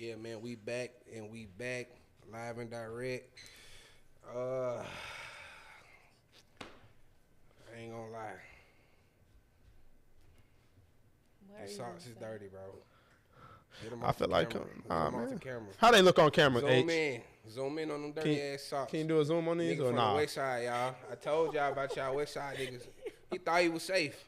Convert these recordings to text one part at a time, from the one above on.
Yeah, man, we back live and direct. I ain't gonna lie. The socks is dirty, bro. I feel like off the camera. How they look on camera? Zoom in on them dirty ass socks. Can you do a zoom on these Nigga or from nah? the west side, y'all. I told y'all about y'all west side niggas. He thought he was safe.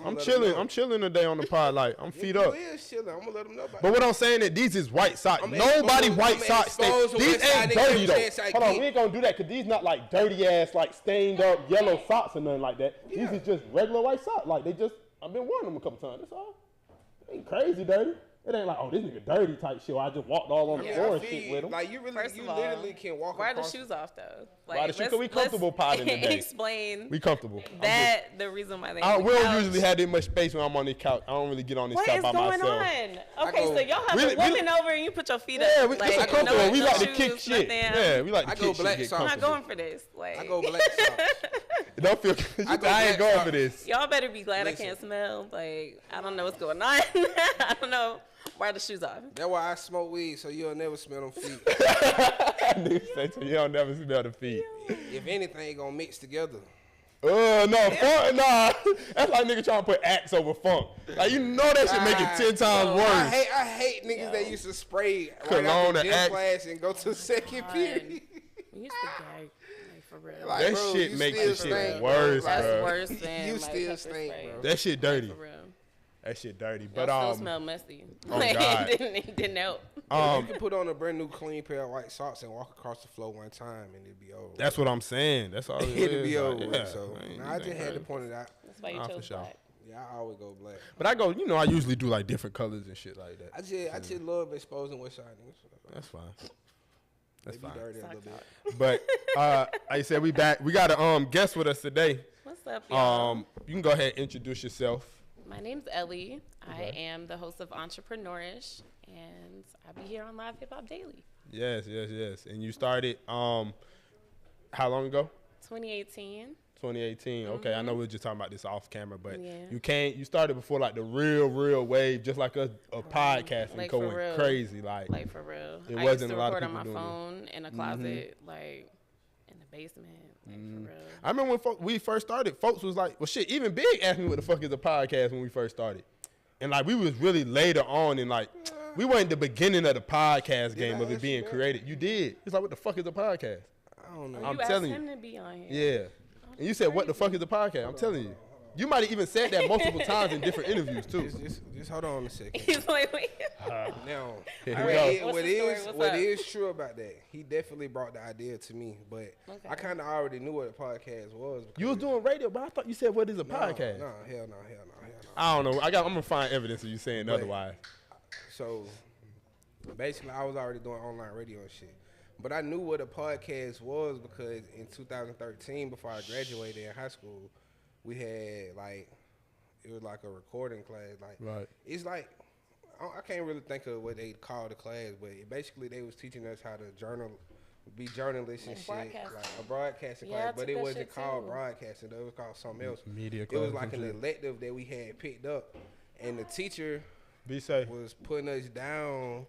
I'm chilling today on the pod. Like I'm feet up. He is chilling. I'm gonna let him know about But what I'm saying is these is white socks. Nobody white socks. These ain't dirty though. Hold on, we ain't gonna do that because these not like dirty ass like stained up yellow socks or nothing like that. Yeah. These is just regular white socks. Like I've been wearing them a couple times. That's all. They ain't crazy dirty. It ain't like, oh, this nigga dirty type shit. I just walked all on the floor and shit with him. Like you literally can walk. Wear the shoes off though. Like, the shoes, we comfortable potting today. Explain. We comfortable. The reason why they. We don't usually have that much space when I'm on this couch. I don't really get on this couch by myself. What is going on? Okay, so y'all have a woman over and you put your feet up. Yeah, it's comfortable. We like to kick shit. Yeah, we like to kick shit. I'm not going for this. I go black socks. Don't feel. I ain't going for this. Y'all better be glad I can't smell. Like I don't know what's going on. I don't know. Wear the shoes off. That's why I smoke weed, so you'll never smell them feet. Nigga say so you don't never smell the feet. If anything, gonna mix together. Funk, nah. That's like nigga trying to put Axe over funk. Like you know that shit make it 10 times worse. I hate niggas that used to spray cologne right after gym class and go to the second period. We used to gag. For real. Like, that bro, shit makes the shit worse, bro. That's worse than you still stink, bro. That shit dirty. For real. That shit dirty, but still smell messy. Oh God, it didn't help. You can put on a brand new clean pair of white socks and walk across the floor one time and it'd be over. That's what I'm saying. That's all it is. It'd be over. Yeah. So I just had to point it out. That's why you chose black. Yeah, I always go black. But I usually do like different colors and shit like that. I just love exposing west side niggas. That's fine. That's fine. Dirty a little bit. But like I said, we back. We got a guest with us today. What's up, y'all? You can go ahead and introduce yourself. My name's Ellie. I am the host of Entrepreneurish, and I be here on Live Hip Hop Daily. Yes. And you started how long ago? 2018. 2018. Mm-hmm. Okay, I know we were just talking about this off camera, but you started before like the real wave, just like a podcasting like going crazy, like for real. It I wasn't used to a lot of record people on my doing phone in a closet, like in the basement. For real. I remember when we first started, folks was like, well, shit, even Big asked me what the fuck is a podcast when we first started. And, like, we was really later on and, like, we weren't the beginning of the podcast game of it being created. You did. It's like, what the fuck is a podcast? I don't know. I'm telling you. You asked him to be on here. Yeah. And you said, what the fuck is a podcast? I'm telling you. You might have even said that multiple times in different interviews, too. Just hold on a second. He's like, wait. Now, what is true about that, he definitely brought the idea to me, but I kind of already knew what a podcast was. You was doing radio, but I thought you said, what is a podcast? No, hell no. I don't know. I'm going to find evidence of you saying otherwise. So, basically, I was already doing online radio and shit. But I knew what a podcast was because in 2013, before I graduated in high school, we had, like, it was like a recording class. Like, right. It's like, I can't really think of what they called the class, but basically they was teaching us how to be journalists and shit. Like a broadcasting class, but it wasn't called broadcasting. It was called something else. Media class. It was like an elective that we had picked up, and the teacher Be safe. was putting us down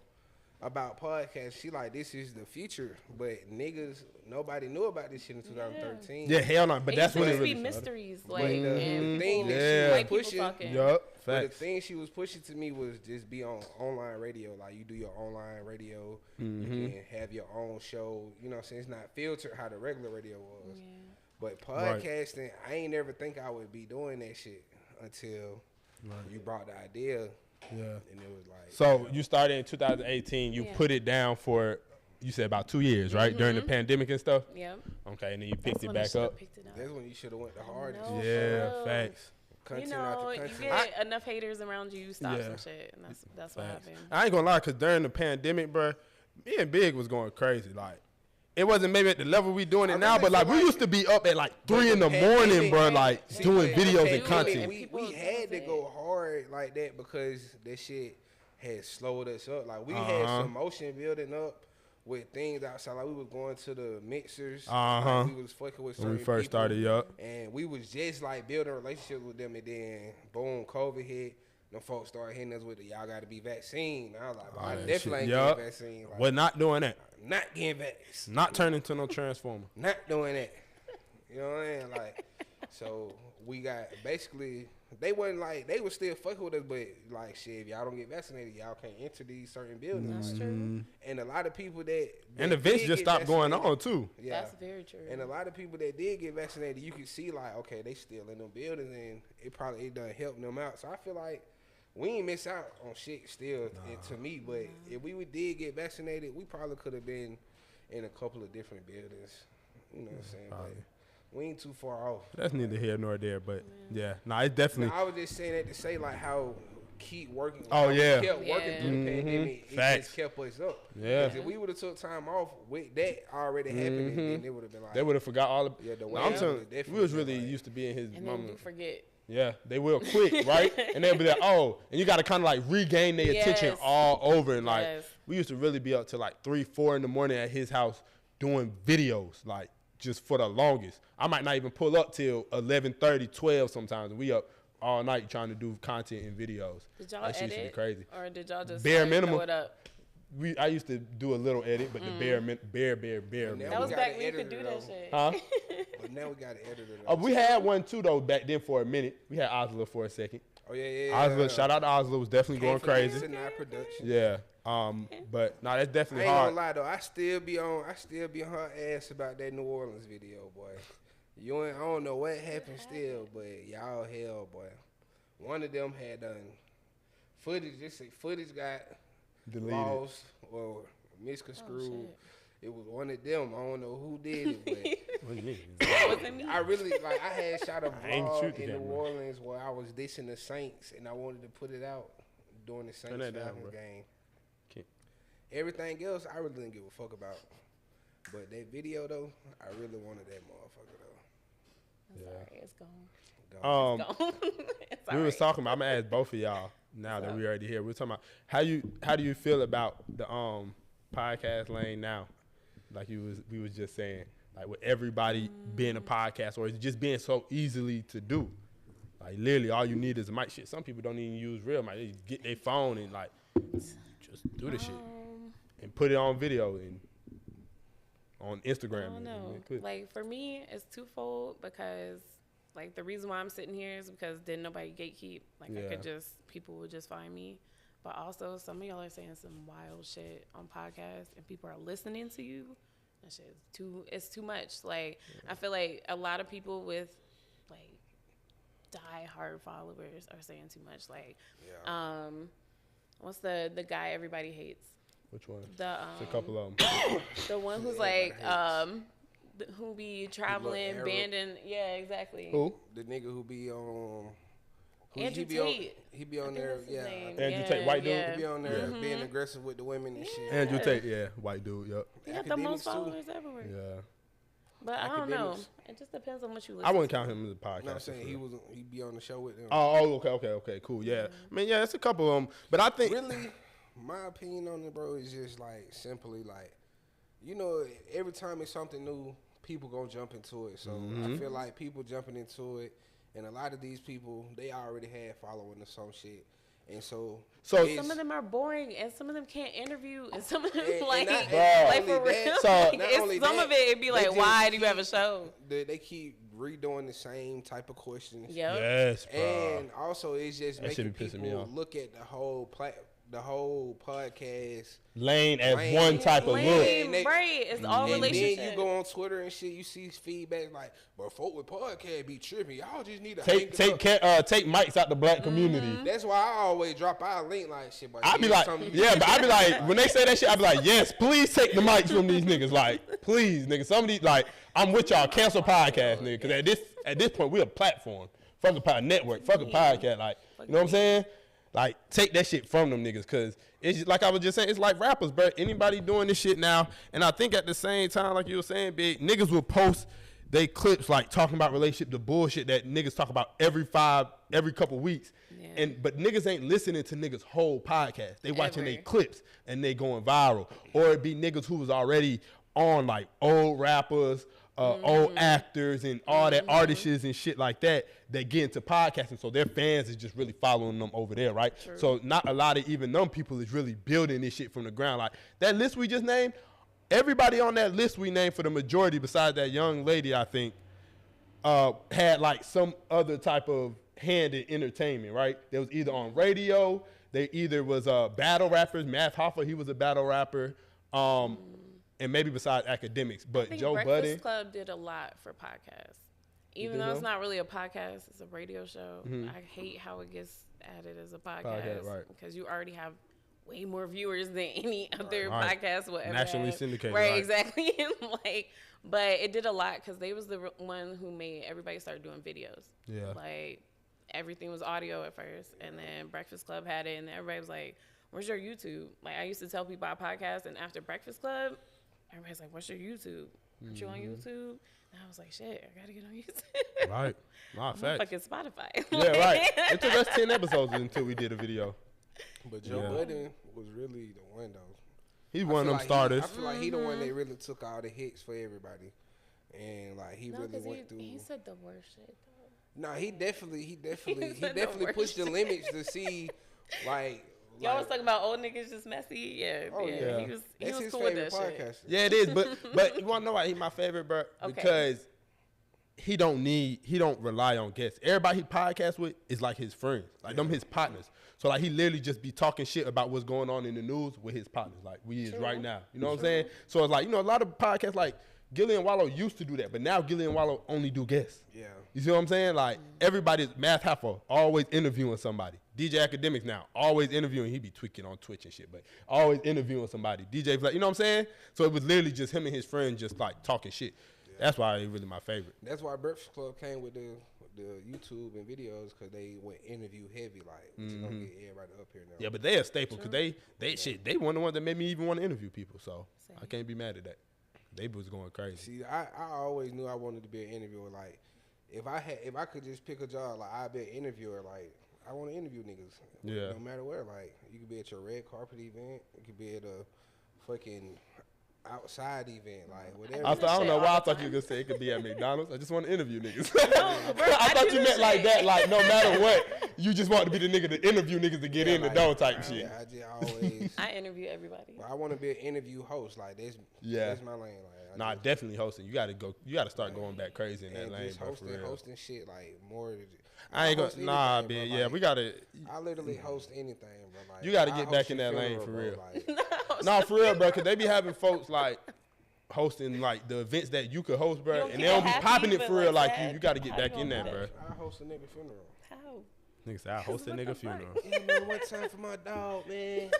about podcasts. She like, this is the future, but niggas, nobody knew about this shit in 2013. Yeah, hell no. But that's when it really be mysteries, like and thing that she was pushing. Yup. But the thing she was pushing to me was just be on online radio. Like, you do your online radio, you can have your own show. You know what I'm saying? It's not filtered how the regular radio was. Yeah. But podcasting, I ain't never think I would be doing that shit until you brought the idea. Yeah. And it was like. So you started in 2018. You put it down for, you said about 2 years, right? During the pandemic and stuff? Yeah. Okay, and then you picked it back up. That's when you should have went the hardest. Facts. You get enough haters around you, stop some shit, and that's what happened. I ain't gonna lie, cause during the pandemic, bro, me and Big was going crazy. Like, it wasn't maybe at the level we doing it now, but like we used to be up at like 3 in the morning, bro, like doing videos and content. We had to go hard like that because that shit had slowed us up. Like, we had some motion building up with things outside. Like, we was going to the mixers. Like, we was fucking with certain when we first people, started, and we was just like building relationships with them, and then boom, COVID hit. them folks started hitting us with the y'all got to be vaccinated. I was like, I definitely ain't getting vaccine. Like, we're not doing that. Not getting vaccinated. Not turning into no transformer. Not doing that. You know what I mean? Like, so we got basically. They wasn't like they was still fucking with us, but like shit, if y'all don't get vaccinated, y'all can't enter these certain buildings. That's true. And a lot of people that and events just stopped going on too. Yeah, that's very true. And a lot of people that did get vaccinated, you could see like, okay, they still in them buildings, and it done helped them out. So I feel like we ain't miss out on shit still, to me. But if we did get vaccinated, we probably could have been in a couple of different buildings. You know what I'm saying? But we ain't too far off. That's neither here nor there, but it's definitely. I was just saying that to say like how keep working. Oh yeah, kept working through the pandemic. It just kept us up. Yeah. If we would have took time off with that already happening, then it would have been like they would have forgot all of. Yeah, I'm telling you, we was really used to being his and mama. then we forget. Yeah, they will quick, right? And they'll be like, oh, and you got to kind of like regain their attention all over. And like, we used to really be up to like 3, 4 in the morning at his house doing videos, like just for the longest. I might not even pull up till 11:30, 12 sometimes. And we up all night trying to do content and videos. Did y'all that shit used to be edit? crazy. Or did y'all just bare like, minimum? throw it up? I used to do a little edit, but the bare minimum. That was back when you could do that shit. Huh? But now we got an editor. We had one too though back then for a minute. We had Oslo for a second. Oh yeah. Oslo, shout out to Oslo, was definitely going crazy. Yeah. But no, that's definitely hard. I ain't gonna lie though, I still be on her ass about that New Orleans video, boy. I don't know what happened still, but y'all hell, boy. One of them had done footage got deleted, lost or misconstrued. It was one of them. I don't know who did it, but I really I had shot a vlog in New Orleans where I was dissing the Saints and I wanted to put it out during the Saints Falcons game. Everything else I really didn't give a fuck about. But that video though, I really wanted that motherfucker though. Sorry, it's gone. It's gone. We was talking about. I'm gonna ask both of y'all now that we already here. We're talking about how do you feel about the podcast lane now? Like we was just saying, like with everybody being a podcast, or it's just being so easily to do. Like literally, all you need is a mic. Shit, some people don't even use real mic. They just get their phone and like just do the shit and put it on video and on Instagram. I don't know. Like for me, it's twofold because like the reason why I'm sitting here is because didn't nobody gatekeep. Like people would just find me. But also, some of y'all are saying some wild shit on podcasts, and people are listening to you. That shit is it's too much. Like, I feel like a lot of people with, like, die-hard followers are saying too much. Like, what's the guy everybody hates? Which one? It's a couple of them. The one who's like, who be traveling, banding. Yeah, exactly. Who? The nigga who be on... Andrew Tate. He be on there, Andrew Tate, white dude. He be on there being aggressive with the women and shit. Andrew Tate, white dude, yep. He got the most followers everywhere. Yeah. But I don't know. It just depends on what you listen to. I wouldn't count him as a podcast. No, I'm saying he be on the show with them. Oh, okay, cool, yeah. I mean, it's a couple of them, but I think really, my opinion on it, bro, is just like simply like, you know, every time it's something new, people gonna jump into it. So I feel like people jumping into it. And a lot of these people, they already had following or some shit. And so some of them are boring, and some of them can't interview, and some of them like for real. Some of it'd be like, why do you have a show? They keep redoing the same type of questions. Yep. Yes, bro. And also, it's just making people look at the whole podcast lane as one type of look. Right, it's all relationship. And then you go on Twitter and shit, you see feedback like, but folk with podcast be tripping. Y'all just need to take mics out the black community. That's why I always drop our link like shit. But I be like, but I be like, when they say that shit, I be like, yes, please take the mics from these niggas. Like, please, nigga. Some of these, like, I'm with y'all. Cancel podcast, nigga. Because at this point, we're a platform. Fuck a podcast network. Fuck a podcast. Like, you know what I'm saying? Like, take that shit from them niggas, because it's just, like I was just saying, it's like rappers, bro. Anybody doing this shit now, and I think at the same time, like you were saying, Big, niggas will post they clips, like, talking about relationship, the bullshit that niggas talk about every couple weeks. Yeah. But niggas ain't listening to niggas' whole podcast. They watching their clips, and they going viral. Or it be niggas who was already on, like, old rappers, old actors and all that artists and shit like that get into podcasting. So their fans is just really following them over there, right? True. So not a lot of even them people is really building this shit from the ground. Like that list we just named, everybody on that list we named for the majority besides that young lady, I think, had like some other type of hand in entertainment, right? They was either on radio, they either was battle rappers. Math Hoffa, he was a battle rapper. And maybe besides academics, but I think Joe Breakfast Budden Club did a lot for podcasts. Even though it's not really a podcast, it's a radio show. I hate how it gets added as a podcast, right? Because you already have way more viewers than any other podcast will ever nationally have. syndicated, right? Exactly. But it did a lot because they was the one who made everybody start doing videos. Yeah, like everything was audio at first, and then Breakfast Club had it, and everybody was like, "Where's your YouTube?" Like I used to tell people about podcasts, and after Breakfast Club, everybody's like, "What's your YouTube? Aren't you on YouTube?" And I was like, "Shit, I gotta get on YouTube." Right. Nah, facts. Fucking Spotify. Yeah, right. It took us 10 episodes until we did a video. But Joe Budden was really the one, though. He's one of them starters. I feel like he the one that really took all the hits for everybody. And, like, he really went through. He said the worst shit, though. No, he definitely pushed the limits to see, like, y'all was talking about old niggas just messy. Yeah. He was cool with that shit. Yeah, it is. But you want to know why he's my favorite, bro? Okay. Because he don't rely on guests. Everybody he podcasts with is like his friends. Like them his partners. So like he literally just be talking shit about what's going on in the news with his partners. Like we is right now. You know what I'm saying? So it's like, you know, a lot of podcasts like Gillian Wallow used to do that, but now Gillian Wallow only do guests. Yeah. You see what I'm saying? Like everybody's Math Hoffa always interviewing somebody. DJ Academics now always interviewing. He be tweaking on Twitch and shit, but always interviewing somebody. DJ, like, you know what I'm saying? So it was literally just him and his friend just like talking shit. Yeah. That's why he's really my favorite. That's why Breakfast Club came with the YouTube and videos, because they went interview heavy, like to get everybody up here now. Yeah, but they a staple because they one of the ones that made me even want to interview people. So I can't be mad at that. They was going crazy. See, I always knew I wanted to be an interviewer. Like if I could just pick a job, like I'd be an interviewer. Like I want to interview niggas. Yeah. No matter where. Like you could be at your red carpet event. You could be at a fucking outside event, like whatever. I don't know why I thought you were gonna say it could be at McDonald's. I just want to interview niggas. No, bro, I thought you meant like that, like no matter what, you just want to be the nigga to interview niggas to get in the door type shit. I just always. I interview everybody. I want to be an interview host. Like that's my lane. Like definitely hosting. You gotta start going back crazy in that lane. Hosting shit like more. I ain't gonna man. Yeah, we gotta. I literally host anything, bro. Like, you gotta get back in that lane for real. No, for real, bro. Cause they be having folks like hosting like the events that you could host, bro, and they don't be popping it for real like you. You gotta get back in there, bro. I host a nigga funeral. How? Nigga say I host a nigga funeral. Yeah, man, one time for my dog, man.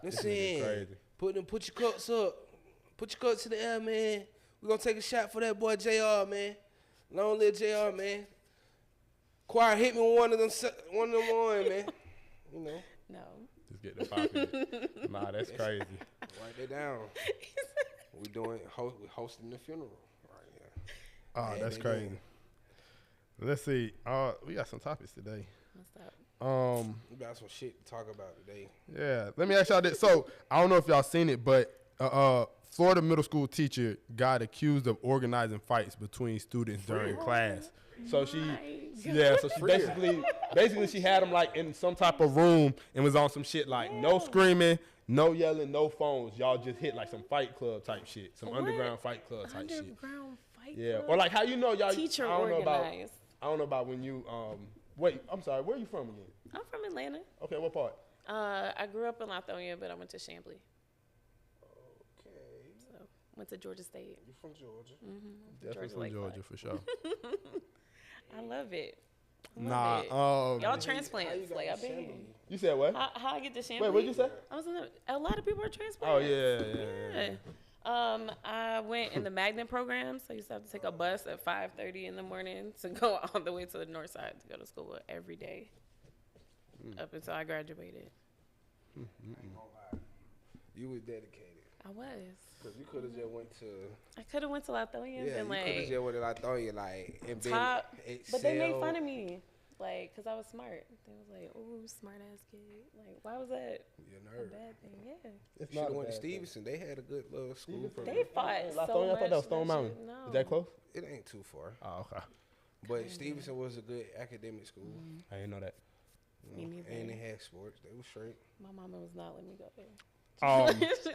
Listen, put your cups up. Put your cups to the air, man. We gonna take a shot for that boy JR, man. Long live JR, man. Choir hit me with one of them man. You know. No. Just get the popping. Nah, that's crazy. Write that down. We hosting the funeral right here. Oh, that's crazy. Let's see. We got some topics today. What's up? We got some shit to talk about today. Yeah. Let me ask y'all this. So I don't know if y'all seen it, but Florida middle school teacher got accused of organizing fights between students during class. So she basically she had them like in some type of room and was on some shit like no screaming, no yelling, no phones. Y'all just hit like some fight club type shit, some underground fight club type shit. Underground fight club? Yeah, or like how you know y'all teacher organized. I don't know about when you wait. I'm sorry. Where are you from again? I'm from Atlanta. Okay, what part? I grew up in Lithonia, but I went to Chamblee. Okay. So went to Georgia State. You're from Georgia. Mm-hmm. Definitely from Georgia for sure. I love it. Y'all transplants. Like I've been. You said what? How I get to Chamblee? Wait, what'd you say? I was a lot of people are transplants. Oh yeah. I went in the magnet program, so I used to have to take a bus at 5:30 in the morning to go all the way to the north side to go to school every day up until I graduated. I ain't gonna lie. You was dedicated. I was. Cause you could have just went to. I could have went to Lithonia and you could have just went to Lithonia, like and top, but they made fun of me. like, because I was smart. They was like, "Oh, smart ass kid." Like, why was that a bad thing? Yeah. It's not went to Stevenson. They had a good little school program. They fought so much. I thought that was Stone Mountain. No. Is that close? It ain't too far. Oh, okay. But Stevenson was a good academic school. I didn't know that. Me neither. And they had sports. They was straight. My mama was not letting me go there. She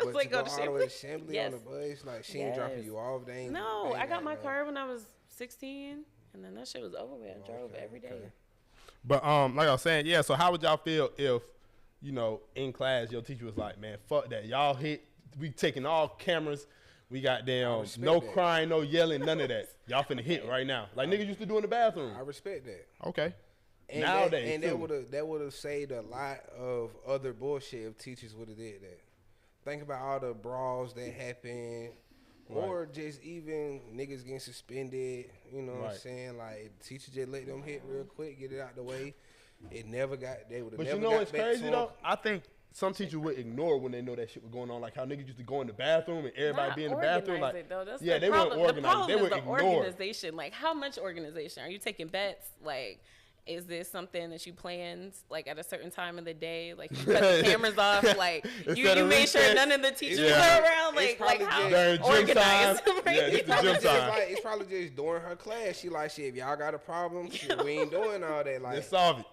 was like, go all the way to Chambly on the bus. Like, she ain't dropping you off. No, I got my car when I was 16, and then that shit was over with. I drove every day. But like I was saying, yeah. So how would y'all feel if, you know, in class your teacher was like, man, fuck that, y'all hit. We taking all cameras. We got damn no crying, no yelling, none of that. Y'all finna hit right now, like niggas used to do in the bathroom. I respect that. Okay. And nowadays, that would have saved a lot of other bullshit if teachers would have did that. Think about all the brawls that happen, or just even niggas getting suspended. You know what I'm saying? Like, teacher just let them hit real quick, get it out the way. It never got. They would have. But never you know what's crazy though? I think some teachers would ignore when they know that shit was going on. Like how niggas used to go in the bathroom and everybody be in the bathroom. Like, yeah, they weren't organized. They were ignored. Organization. Like, how much organization? Are you taking bets? Like, is this something that you planned, like, at a certain time of the day? Like, you cut the cameras off, like, you made sure none of the teachers were around? Like how organized? It's probably just during her class. She like, shit, if y'all got a problem, we ain't doing all that. Like, let's solve it.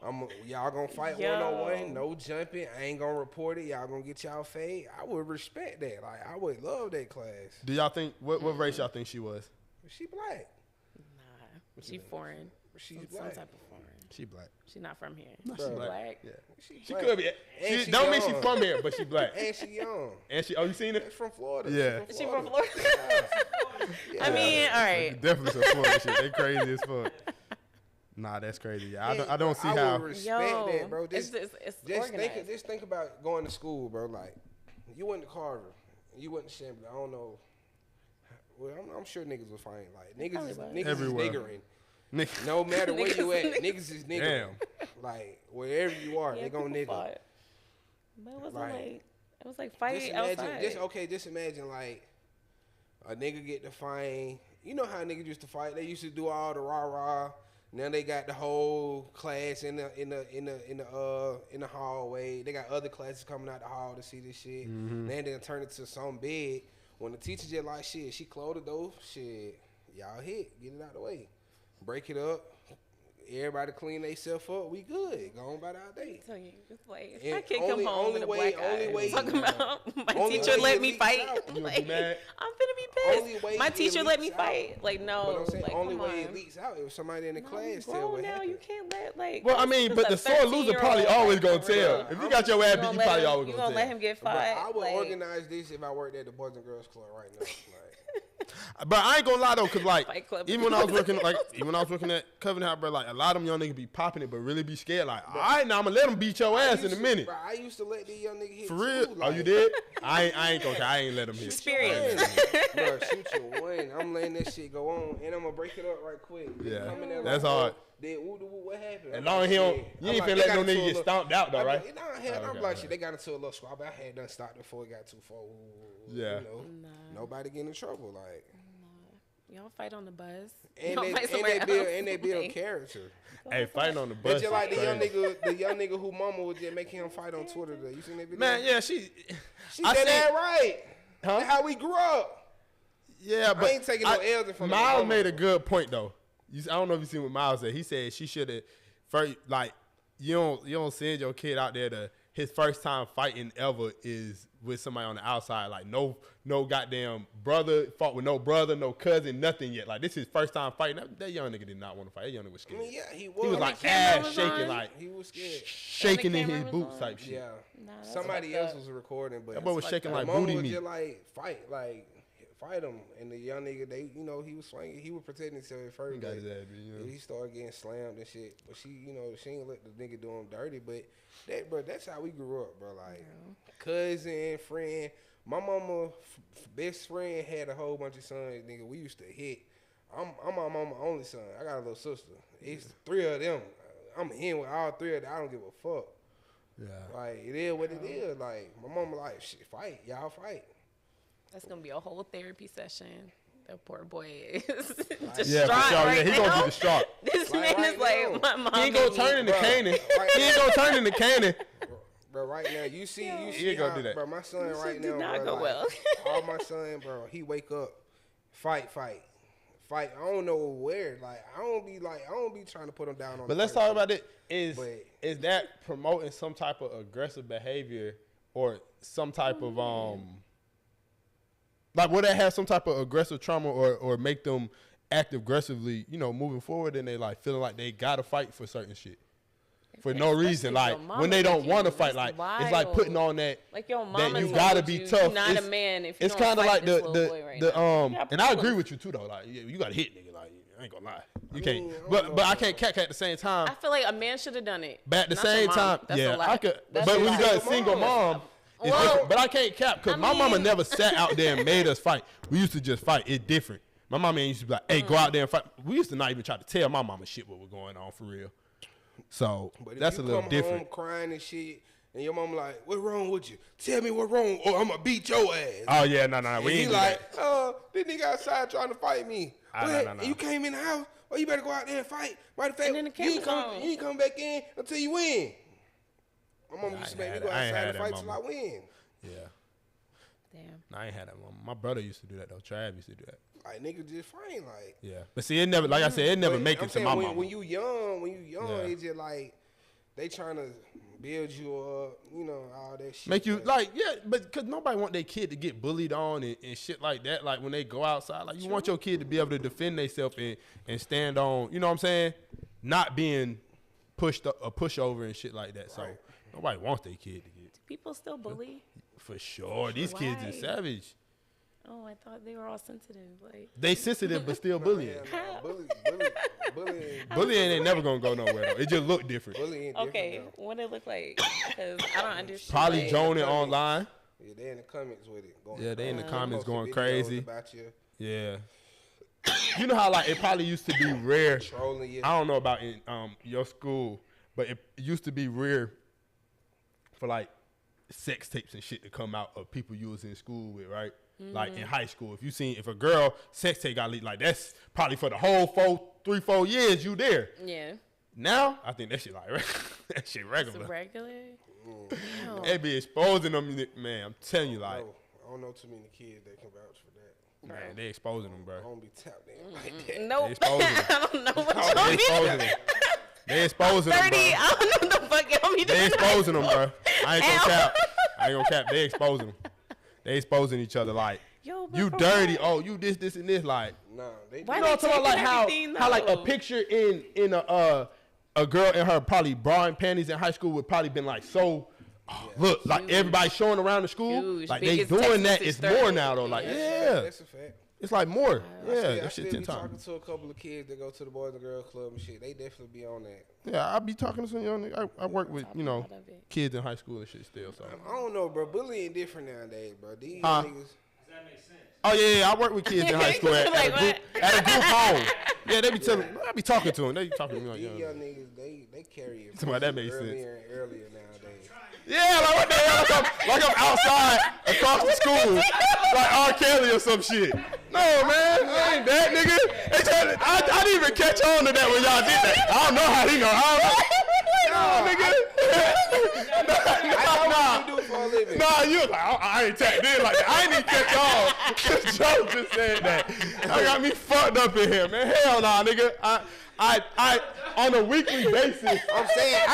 Y'all gonna fight one-on-one, no jumping. I ain't gonna report it. Y'all gonna get y'all fade. I would respect that. Like, I would love that class. Do y'all think, what race y'all think she was? She black. Nah, she foreign. She's black. Some type of foreign. She black. She not from here. No, she black. Yeah. She could be. She don't mean she from here, but she black. And she young. And she, oh, you seen it? She's from Florida. Yeah. She from Florida? Yeah. I mean, all right. Definitely some Florida shit. They crazy as fuck. Nah, that's crazy. Yeah, I don't see how. I would respect that, bro. Just think about going to school, bro. Like, you went to Carver. You went to Chambly. I don't know. Well, I'm sure niggas will find, like, niggas is niggering. No matter where you at, niggas is niggering. Damn. Like, wherever you are, they gonna nigger. But it wasn't like it was like fighting outside. Just imagine, like, a nigga get to fight. You know how niggas used to fight? They used to do all the rah-rah. Now they got the whole class in the hallway. They got other classes coming out the hall to see this shit. Then they turn it to some big. When the teacher just like, shit, she closed the door, shit, y'all hit, get it out the way. Break it up. Everybody clean themselves up. We good. Go on about our day. So it's like, if I can't come home with a black eye talking about my teacher let me fight. Like, I'm finna be pissed. My teacher let me fight. Like, no. But I'm saying, like, only way it leaks out if somebody in the class tell what happened. You can't let, like. Well, I mean, but the sore loser probably always gonna tell. If you got your ass beat, you probably always gonna tell. You gonna let him get fired? I would organize this if I worked at the Boys and Girls Club right now. But I ain't gonna lie though, cause like even when I was working at Covenant House, bro, like a lot of them young niggas be popping it, but really be scared. Like, all right, now I'm gonna let them beat your ass in a minute. Bro, I used to let these young niggas hit. For real? Too, like, oh, you did? I ain't gonna. I ain't let them hit. Experience. Bro, shoot your win. I'm letting that shit go on, and I'm gonna break it up right quick. Yeah, that's hard. Then what happened? And long as you ain't finna let no nigga get stomped out though, right? I'm like, shit, they got into a little squab. I had done stopped before it got too far. Yeah. Nobody getting in trouble. Like, y'all fight on the bus. And they build character. Hey, fighting on the bus. It's just like the young nigga who mama was just making him fight on Twitter today. You seen that video? Man, yeah, she said that right. Huh? That's how we grew up. Yeah, but I ain't taking no L's from Miles made a good point though. I don't know if you seen what Miles said. He said she should have first, like, you don't send your kid out there to his first time fighting ever is with somebody on the outside. Like, no goddamn brother, fought with no brother, no cousin, nothing yet. Like, this is his first time fighting. That young nigga did not want to fight. That young nigga was scared. I mean, yeah, he was. He was like ass shaking, like he was scared, shaking in his boots type shit. Yeah, somebody else was recording, but that boy was shaking like booty meat. Just like fight him, and the young nigga, he was swinging. He was protecting himself at first. He started getting slammed and shit. But she ain't let the nigga do him dirty. But that's how we grew up, bro. Like, cousin, friend. My mama best friend had a whole bunch of sons, nigga. We used to hit. I'm my mama only son. I got a little sister. It's 3 of them. I'm in with all 3 of them. I don't give a fuck. Yeah. Like, it is what it is. Like, my mama like, shit, fight. Y'all fight. That's gonna be a whole therapy session. That poor boy is distraught yeah, for sure. right Yeah, he now. gonna be distraught. This man is like, my mom. He ain't gonna turn into Canaan. He ain't gonna turn into Canaan. Bro, right now, you see he ain't gonna do that. Bro, my son right did now, not bro, go well. all my son, bro, he wake up, fight. I don't know where. Like, I don't be trying to put him down on. But let's talk about it. Is that promoting some type of aggressive behavior or some type of like would that have some type of aggressive trauma or make them act aggressively, you know, moving forward and they like feeling like they gotta fight for certain shit for no reason, like when they don't want to fight, like it's like putting on that like your mama that you gotta be tough. You're not a man if you it's don't kind of like the and I agree with you too though, like you gotta hit nigga, like I ain't gonna lie, you can't, but I can't catch at the same time. I feel like a man should have done it, but at the same time, yeah, I could. But when you got a single mom. But I can't cap because my mama never sat out there and made us fight. We used to just fight. It's different. My mama used to be like, hey, go out there and fight. We used to not even try to tell my mama shit what was going on for real. So that's a little different. Home crying and shit, and your mama like, what's wrong with you? Tell me what's wrong or I'm going to beat your ass. Oh, yeah, no. We ain't like, this nigga outside trying to fight me. No. You came in the house, well, you better go out there and fight. Matter of fact, you ain't come back in until you win. My mama used to make me go outside and fight till I win. Yeah. Damn. No, I ain't had that mama. My brother used to do that though. Trav used to do that. Like niggas just fight like. Yeah. But see, it never, like I said, it never make it to my mama. When you young, it's just like they trying to build you up, you know, all that shit. Make you like, yeah, but because nobody want their kid to get bullied on and shit like that. Like when they go outside, like you want your kid to be able to defend themselves and stand on, you know what I'm saying? Not being pushed up, a pushover and shit like that. So nobody wants their kid to get. Do people still bully? For sure. These kids are savage. Oh, I thought they were all sensitive. Like they sensitive but still bullying. Bullying. Bullying ain't never gonna go nowhere though. It just look different. Bullying okay, what it look like? Because I don't understand. Probably joining online. Yeah, they in the comments with it. Yeah, they in the comments going crazy. About you. Yeah. You know how like it probably used to be rare. Trolling you. I don't know about in your school, but it used to be rare for like sex tapes and shit to come out of people you was in school with, right? Like in high school, if a girl sex tape got leaked, like that's probably for the whole 3-4 years you there. Yeah. Now I think that shit like that shit regular. It's regular. They be exposing them, man. I'm telling you, like. I don't know too many kids that can vouch for that. Man, they exposing them, bro. I don't be tapped in like that. Nope. I don't know what they exposing them, bro. I don't know what the fuck y'all be doing. They exposing them, bro. I ain't gonna cap. They exposing them. They exposing each other like, you dirty. Oh, you this and this. Like, nah, they you know what I'm talking about? Like how like a picture in a girl in her probably bra and panties in high school would probably been like so. Oh, look, huge. Like everybody showing around the school, huge. Like they doing that. It's more now though. Like that's a fact. It's like more. I that shit 10 times. Talking to a couple of kids that go to the Boys and Girls Club and shit. They definitely be on that. Yeah, I be talking to some young niggas. I work with, you know, kids in high school and shit still. So I don't know, bro. Bullying different nowadays, bro. These niggas. Does that make sense? Oh yeah, I work with kids in high school at a group home. Yeah, they be telling. I be talking to them. They be talking to me like these young niggas. They carry it that makes sense. Earlier and earlier nowadays. Yeah, like what the hell? Like I'm outside across the school, like R. Kelly or some shit. No, man, I ain't that nigga. I didn't even catch on to that when y'all did that. I don't know how he know. Nah, you was like, I ain't tapped in like that. I ain't even catch on. Joe just said that. I got me fucked up in here, man. Hell nah, nigga. I on a weekly basis. I'm saying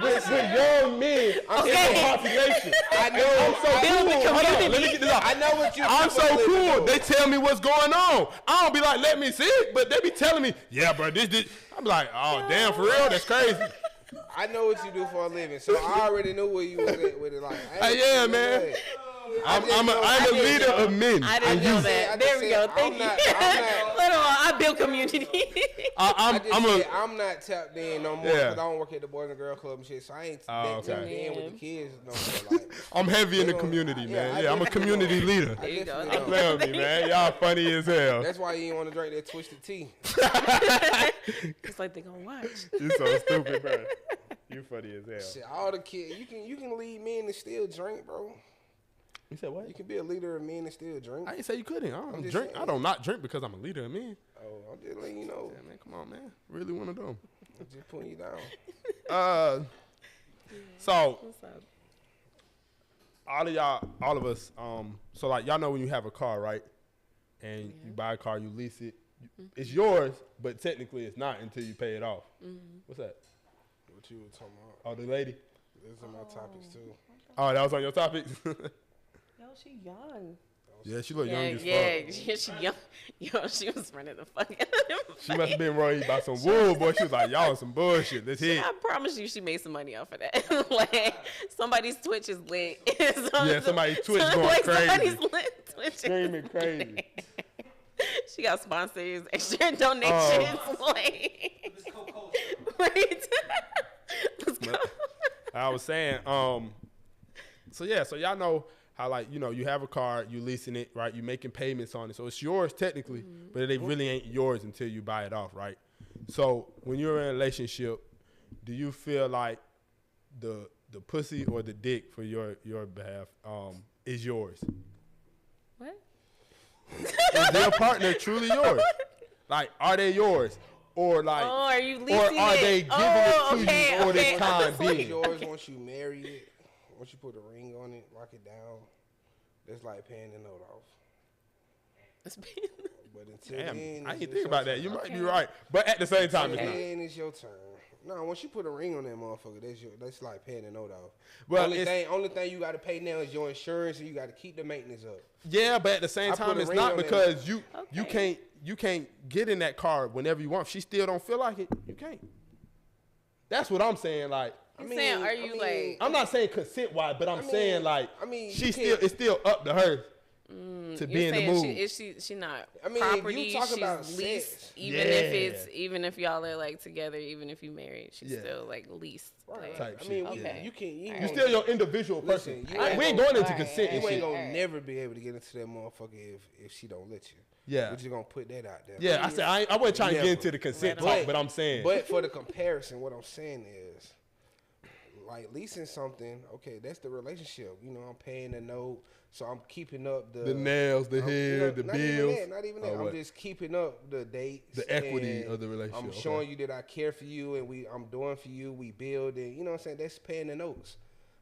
with young men in the population. I know. I'm so cool. Hold on, let me get this off. I know what you. I'm so cool. They tell me what's going on. I don't be like, let me see it, but they be telling me, yeah, bro, this. I'm like, oh, damn, for real? That's crazy. I know what you do for a living, so I already knew where you was at with it. Like, yeah, man. I'm a leader of men. I didn't know that. There we go. Thank you. I build community. I'm not tapped in no more because I don't work at the Boys and Girls Club and shit, so I ain't tapped in with the kids no more. Like, I'm heavy in the community, man. Yeah, I'm a community leader. There you go. Play with me, man. Y'all funny as hell. That's why you didn't want to drink that twisted tea. It's like they gonna watch. You so stupid, bro. You funny as hell. Shit, all the kids, you can lead men and still drink, bro. You said what? You can be a leader of men and still drink. I didn't say you couldn't. I don't drink. Saying. I don't not drink because I'm a leader of men. Oh, I'm just letting you know. Yeah, man, come on, man. Really one of them. I'm just putting you down. So, What's up? all of us, so like y'all know when you have a car, right? And you buy a car, you lease it. It's yours, but technically it's not until you pay it off. What's that? What you were talking about? Oh, the lady? These are my topics too. Oh, that was on your topics? Yo, she young. Yeah, she look young as fuck. Yeah, she young. Yo, she was running the fuck out of him. She must have been worried about some wool, boy. She was like, y'all some bullshit. Let's hit. I promise you she made some money off of that. Like, somebody's Twitch is lit. Yeah, somebody's Twitch going crazy. Somebody's lit Twitch. Screaming crazy. She got sponsors, extra donations. Right. Let's go. I was saying, so y'all know how, like, you know, you have a car, you leasing it, right? You making payments on it. So it's yours technically, but it really ain't yours until you buy it off, right? So when you're in a relationship, do you feel like the pussy or the dick for your behalf is yours? What? Is their partner truly yours? Like, are they yours? Or like, are you leasing or are they giving it to you for the time being? It's yours once you marry it. Once you put a ring on it, lock it down. It's like paying the note off. But until then, I didn't think about that. You might be right, but at the same time, it's not. Then it's your turn. No, once you put a ring on that motherfucker, that's like paying the note off. Well, only thing you got to pay now is your insurance, and you got to keep the maintenance up. Yeah, but at the same time, it's not because you can't get in that car whenever you want. If she still don't feel like it, you can't. That's what I'm saying. Like, I'm not saying consent wise, but I'm saying like, it's still up to her to be in the mood. She not. I mean, property, if you talk about leased, sex, even if y'all are like together, even if you married, she's still like leased. Right. Like, I mean, you still your individual person. Listen, we ain't going into consent and shit. You ain't shit. gonna never be able to get into that motherfucker if she don't let you. Yeah. We're just gonna put that out there. Yeah, I said I wasn't trying to get into the consent talk, but I'm saying. But for the comparison, what I'm saying is, like leasing something, okay, that's the relationship. You know, I'm paying the note, so I'm keeping up the nails, the hair, the bills. Not even that. I'm just keeping up the dates, the equity of the relationship. I'm showing you that I care for you, and I'm doing for you. We building. You know what I'm saying? That's paying the notes.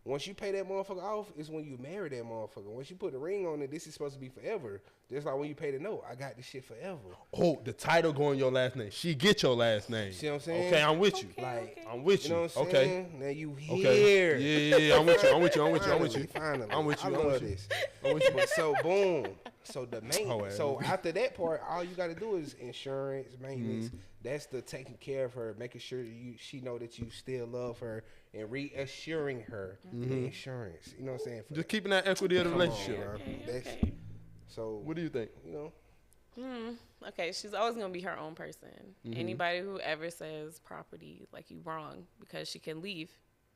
Once you pay that motherfucker off, is when you marry that motherfucker. Once you put the ring on it, this is supposed to be forever. Just like when you pay the note, I got this shit forever. Oh, the title going your last name. She get your last name. See what I'm saying? Okay, I'm with you. I'm with you. You know what I'm saying? Now you here. Okay. Yeah, I'm with you. I'm with you. Finally. I'm with you. I love this. I'm with you. But so boom. So the maintenance. So after that part, all you got to do is insurance, maintenance. That's the taking care of her, making sure she know that you still love her, and reassuring her the insurance. You know what I'm saying? Just keeping that equity of the relationship. Okay. So what do you think? You know. Okay, she's always gonna be her own person. Anybody who ever says property, like, you wrong, because she can leave,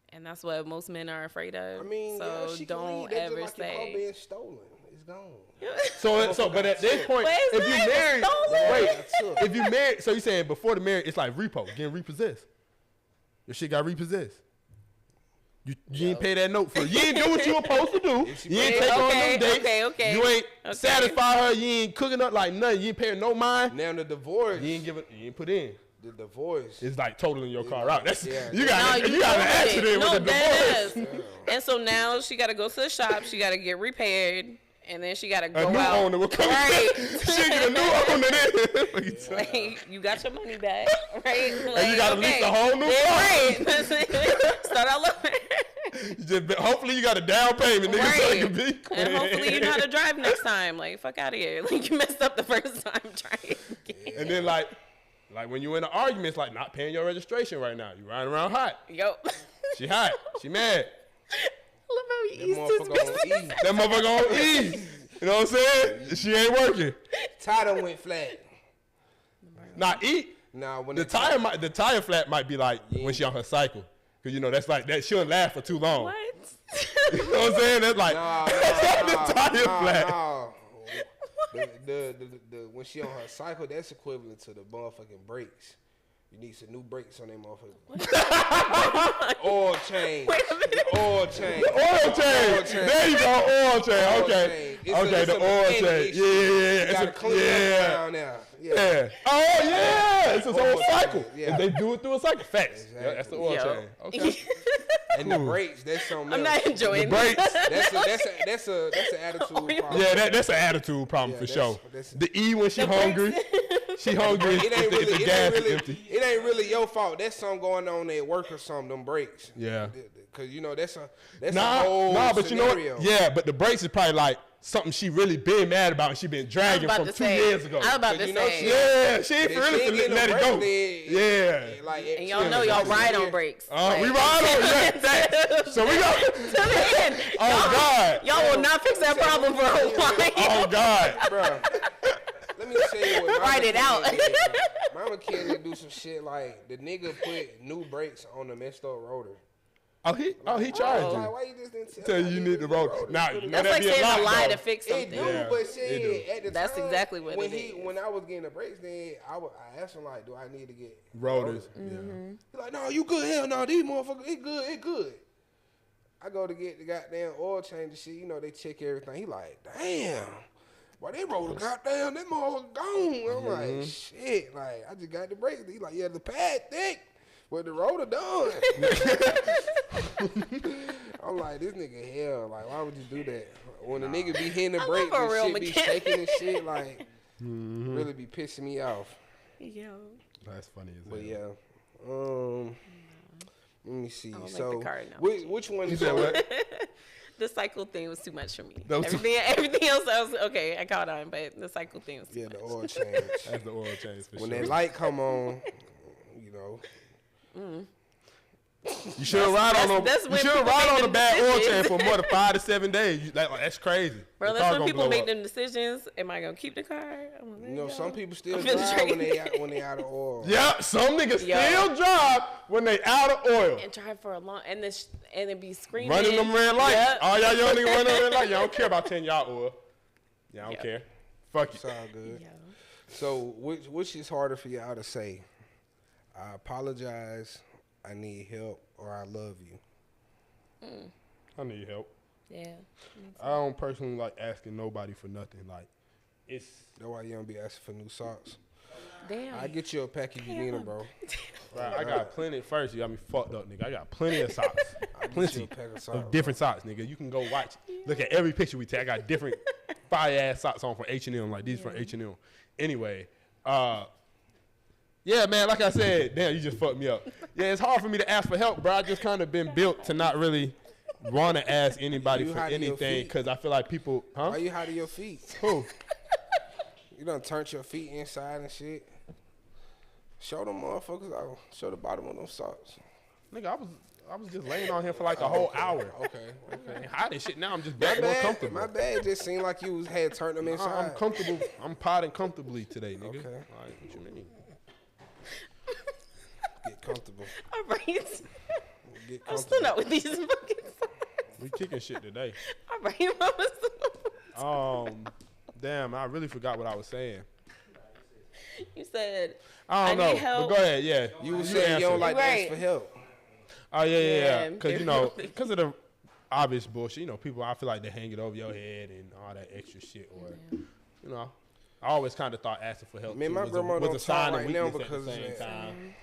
and that's what most men are afraid of. I mean, so she don't can leave. ever That's just like your car being stolen. It's gone. So, but at this point, if you married, so you saying before the marriage, it's like repo, getting repossessed. Your shit got repossessed. You ain't pay that note for it. You ain't do what you were supposed to do. You ain't take on them dates. You ain't satisfy her. You ain't cooking up like nothing. You ain't paying no mind. Now the divorce. You ain't put in. The divorce. It's like totaling your car out. That's you got an accident with the divorce. And so now she got to go to the shop. She got to get repaired. And then she got to go out. A new owner will come. Right. She get a new owner then. Like, you got your money back, right? Like, and you got to lease a whole new car. Right. Start all over. Hopefully you got a down payment, nigga, so it can be quick. And hopefully you know how to drive next time. Like, fuck out of here. Like, you messed up the first time. Try it again. And then like when you in an argument, it's like not paying your registration right now. You riding around hot. Yo. She hot. She mad. I love how he eased his business. That motherfucker on E. You know what I'm saying? She ain't working. Tire went flat. Not E. Nah, when the tire flat might be like when she on her cycle. Cause you know that's like that. She don't last for too long. What? You know what I'm saying? That's like the tire flat. The when she on her cycle, that's equivalent to the motherfucking brakes. You need some new brakes on that motherfucker. Oil change. Oil change. Oil change. There you go. Oil change. Okay. Okay, the oil change. Yeah. You gotta clean it down now. Yeah. Oh, yeah. It's a whole cycle. Yeah. If they do it through a cycle. Facts. Exactly. Yeah, that's the oil change. Okay. And the brakes, that's something else. I'm not enjoying the brakes. That's an attitude problem. Yeah, that's an attitude problem for sure. The E when she hungry. She hungry. The gas is empty. It ain't really your fault. That's something going on at work or something. Them brakes. Yeah. Cause you know that's a whole but scenario. You know what? Yeah, but the brakes is probably like something she really been mad about and she been dragging from 2 years ago. I was about to say. Yeah, she ain't really let it go. Yeah. Like, and y'all know y'all ride on brakes. We ride on, yeah. So we go to the end. Oh, God. Y'all will not fix that problem for a while. Oh, God. Bro. Let me tell you what write it out. Mama Kid do some shit like the nigga put new brakes on the messed up rotor. He charged you. Why you just didn't tell you need the rotor? Now, that's like saying a lie to fix something. It do, but shit, at the that's time, exactly what it is. When I was getting the brakes, then I asked him like, do I need to get rotors? Mm-hmm. He's like, no, you good. Hell no, these motherfuckers, it good. I go to get the goddamn oil change and shit. You know, they check everything. He like, damn. Boy, they rolled the goddamn, that motherfucker gone. I'm like, shit. Like, I just got the brakes. He like, yeah, the pad thick. But the rotor done. I'm like, this nigga hell. Like, why would you do that? When a nigga be hitting the brakes and shit be shaking and shit, like, really be pissing me off. Yo. That's funny as But yeah. Let me see. So, like the card which one is that? The cycle thing was too much for me. Everything else, I was okay. I caught on, but the cycle thing was too much. The oil change. That's the oil change for when sure. That light come on, you know. You shouldn't ride on a bad oil change for more than 5 to 7 days. That's crazy. Bro, that's when people make them decisions. Am I gonna keep the car? You know, some people still drive when they out of oil. Yeah, some niggas still drive when they out of oil. And drive for a long and it be screaming. Running them red lights. Yep. All y'all young niggas running them red lights. Y'all don't care about 10 y'all oil. Y'all don't care. Fuck it. It's all good. So which is harder for y'all to say? I apologize, I need help, or I love you? I need help. Yeah. I don't personally like asking nobody for nothing. Like, that's why you don't be asking for new socks. Damn. I get you a pack if you need them, bro. Right, I got plenty. First, you got me fucked up, nigga. I got plenty of socks. Plenty of different socks, nigga. You can go watch. Look at every picture we take. I got different fire-ass socks on from H&M, like these from H&M. Anyway, yeah, man, like I said, damn, you just fucked me up. Yeah, it's hard for me to ask for help, bro. I just kind of been built to not really want to ask anybody for anything because I feel like people, Why you hiding your feet? Who? You done turned your feet inside and shit. Show them motherfuckers out. Show the bottom of them socks. Nigga, I was just laying on here for like a whole hour. Okay. Hiding shit now. I'm just back more comfortable. My bad just seemed like you had turned them inside. I'm comfortable. I'm potting comfortably today, nigga. Okay. All right, what you mean? Get comfortable. All right. I'm still not with these fucking socks. We kicking shit today. All right, damn, I really forgot what I was saying. You said I don't know. need help. But go ahead, yeah. You were saying you don't like to ask for help. Oh yeah. Because of the obvious bullshit. You know, people, I feel like they hang it over your head and all that extra shit. Or, you know, I always kind of thought asking for help my grandma was a sign of weakness because at the same time.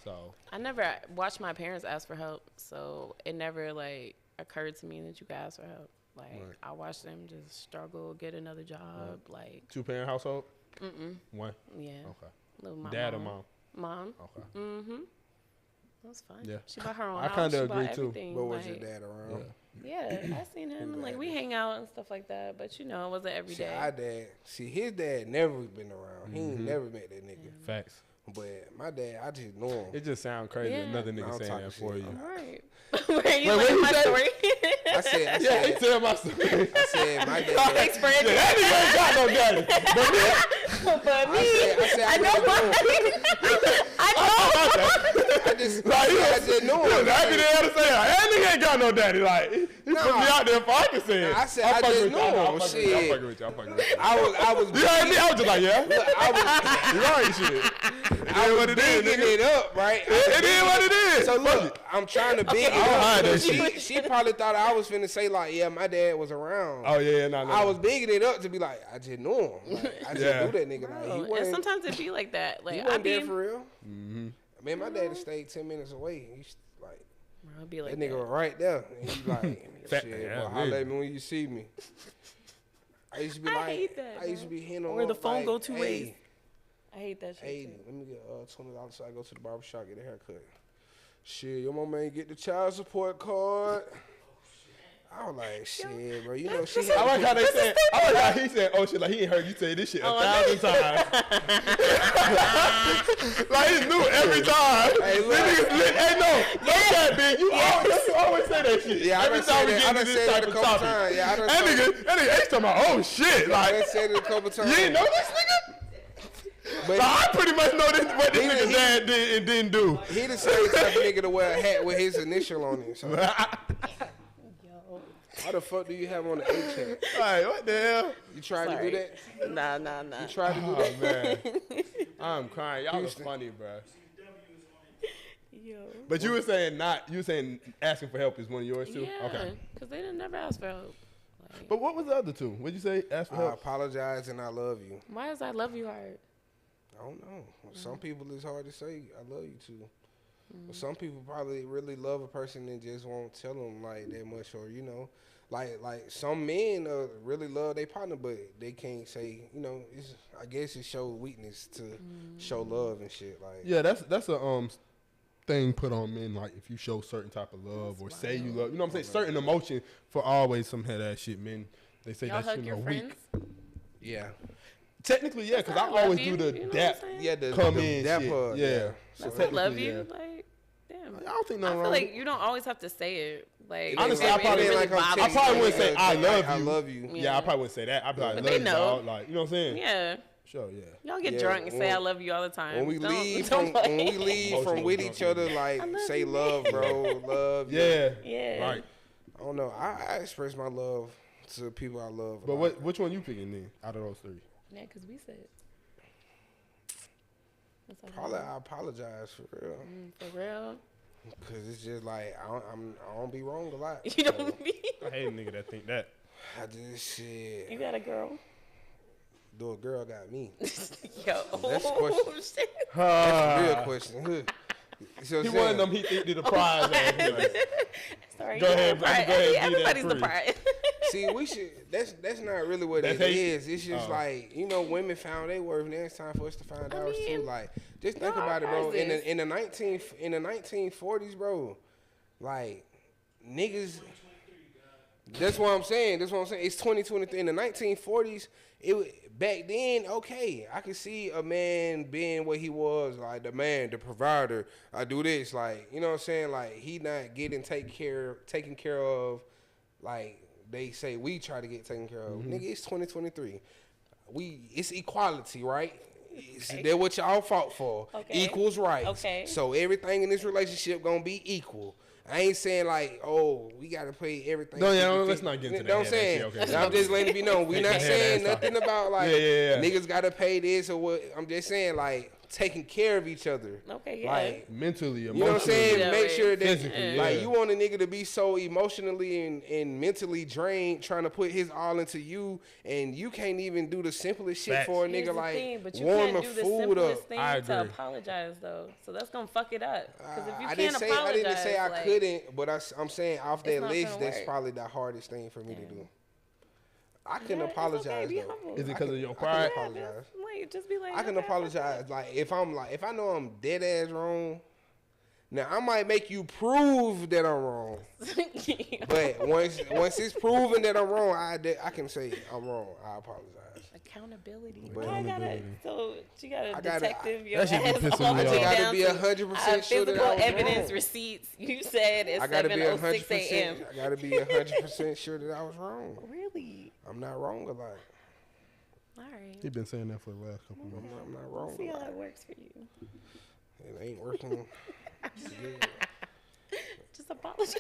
So I never watched my parents ask for help, so it never like occurred to me that you could ask for help. Like I watched them just struggle, get another job. Like 2-parent household. One. Yeah. Okay. Little Dad or mom? Mom. Okay. That's fine. Yeah. She bought her own I house. kind of agree too. But was your dad around? Yeah, I seen him. Like we hang out and stuff like that, but you know, it wasn't every day. His dad never never been around. He ain't never met that nigga. Facts. But my dad, I just know him. It just sounds crazy. Another nigga saying that for you. Right. Where you like my story? I said, he tell my story. I said, my dad. That nigga ain't got no daddy. But me, I know I just know him. I didn't have to say that nigga ain't got no daddy. Like, he put me out there if I can say it. I said, I just know him. Shit. I'm fucking with you. I was. You heard me? I was just like, yeah. Look, you right, shit. I was bigging it up, right? It is what it is. So look, I'm trying to big it up. She probably thought I was finna say like, yeah, my dad was around. Oh yeah, no. I was bigging it up to be like, I just knew him. Like, I just knew that nigga. Like, he wasn't, and sometimes it be like that. Like, he wasn't there for real. Man, my dad stayed 10 minutes away. He's like, I'll be like that nigga was right there. And he like, shit, well, holla at me when you see me. I used to be I hate that, I used to be hitting on or the phone like, go to waste. I hate that shit. Hey, let me get $20 so I go to the barbershop, get a haircut. Shit, your mama ain't get the child support card. I was like, shit, bro. You know she. I like how they said. I like how he said, "Oh shit!" Like he ain't heard you say this shit 1,000 times. Like he knew every time. Hey, look. Hey, no, man. You always say that shit. Yeah, every time we get into this type of topic. Yeah, I done that nigga, H talking about, oh shit. Like I said it a couple times. You didn't know this nigga? But I pretty much know what this nigga dad did and didn't do. He the same type of nigga to wear a hat with his initial on it. So. Why the fuck do you have on the H hat? Like, what the hell? You tried to do that? Nah. You tried to do that? Man. I'm crying. Y'all was funny, bro. Yo. But you were saying asking for help is one of yours too? Yeah, okay. Because they didn't never ask for help. Like, but what was the other two? What'd you say? Ask for help? I apologize and I love you. why is I love you hard? I don't know. Some people it's hard to say I love you too. But some people probably really love a person and just won't tell them like that much, or you know, like some men really love their partner, but they can't say, you know, I guess it shows weakness to show love and shit. Like yeah, that's a thing put on men. Like if you show certain type of love or say you love, you know what I'm saying, certain emotion for always some head ass shit. Men they say Y'all that's hug your weak. friends? yeah. Technically, yeah, because I always do the dap. Yeah, the come in dap shit. hug. Yeah. So So I love you. yeah. Like, damn. I don't think I nothing feel wrong. like you don't always have to say it. Like, honestly, it I probably really like bothers I probably wouldn't say I love you. I love you. Yeah, I probably wouldn't say that. I'd be like, I love they you, know. dog. Like, you know what I'm saying? Yeah. Sure, yeah. Y'all get Yeah, drunk and say I love you all the time. When we leave don't from with each other, like say you, love, bro, love. Yeah. Yeah. Right. I don't know. I express my love to people I love. But which one you picking then out of those three? Yeah, because we said. Probably I apologize for real. For real? Cause it's just like I don't be wrong a lot. You don't be. I hate a nigga that think that. I just shit. You got a girl? Do a girl got me? Yo. That's the question. Shit. That's a real question. So He one of them. He did the prize. Sorry. Go ahead, brother. Go ahead. Everybody's the prize. See, we should. That's not really what it is. It's just like, you know, women found their worth, and it's time for us to find ours too. Like, just think about it, bro. In the 1940s, bro, like niggas. That's what I'm saying. It's 2023. In the 1940s, back then, okay, I could see a man being what he was, like the man, the provider. I do this, like, you know what I'm saying? Like, he not getting taken care of, like they say we try to get taken care of. Nigga, it's 2023. It's equality, right? Okay. That's what y'all fought for. Okay. Equals rights. Okay. So everything in this relationship gonna be equal. I ain't saying like, oh, we gotta pay everything. No, yeah, let's not get into that. Don't say. Okay. I'm just letting it be known. We not saying nothing about like niggas gotta pay this or what. I'm just saying like taking care of each other. Okay, yeah. Like mentally, emotionally. You know what I'm saying? Yeah, make sure that like you want a nigga to be so emotionally and mentally drained, trying to put his all into you, and you can't even do the simplest shit for a nigga like warm a food up. I agree. To apologize though, so that's gonna fuck it up. Because if you I can't apologize, I didn't say I like, couldn't, but I'm saying off that list, that's probably the hardest thing for me to do. I can apologize though. Is it because of your pride? I can apologize. Like, just be like, I can apologize. Like if I know I'm dead ass wrong. Now I might make you prove that I'm wrong. But once it's proven that I'm wrong, I can say I'm wrong. I apologize. Accountability. But so you got a detective. Your ass I just gotta be 100% sure that I was evidence, wrong. receipts. You said it's 7:06 a.m. I gotta be 100% sure that I was wrong. Really? I'm not wrong a lot. All right. He's been saying that for the last couple months. I'm not wrong. See how that works for you. It ain't working. Just apologize.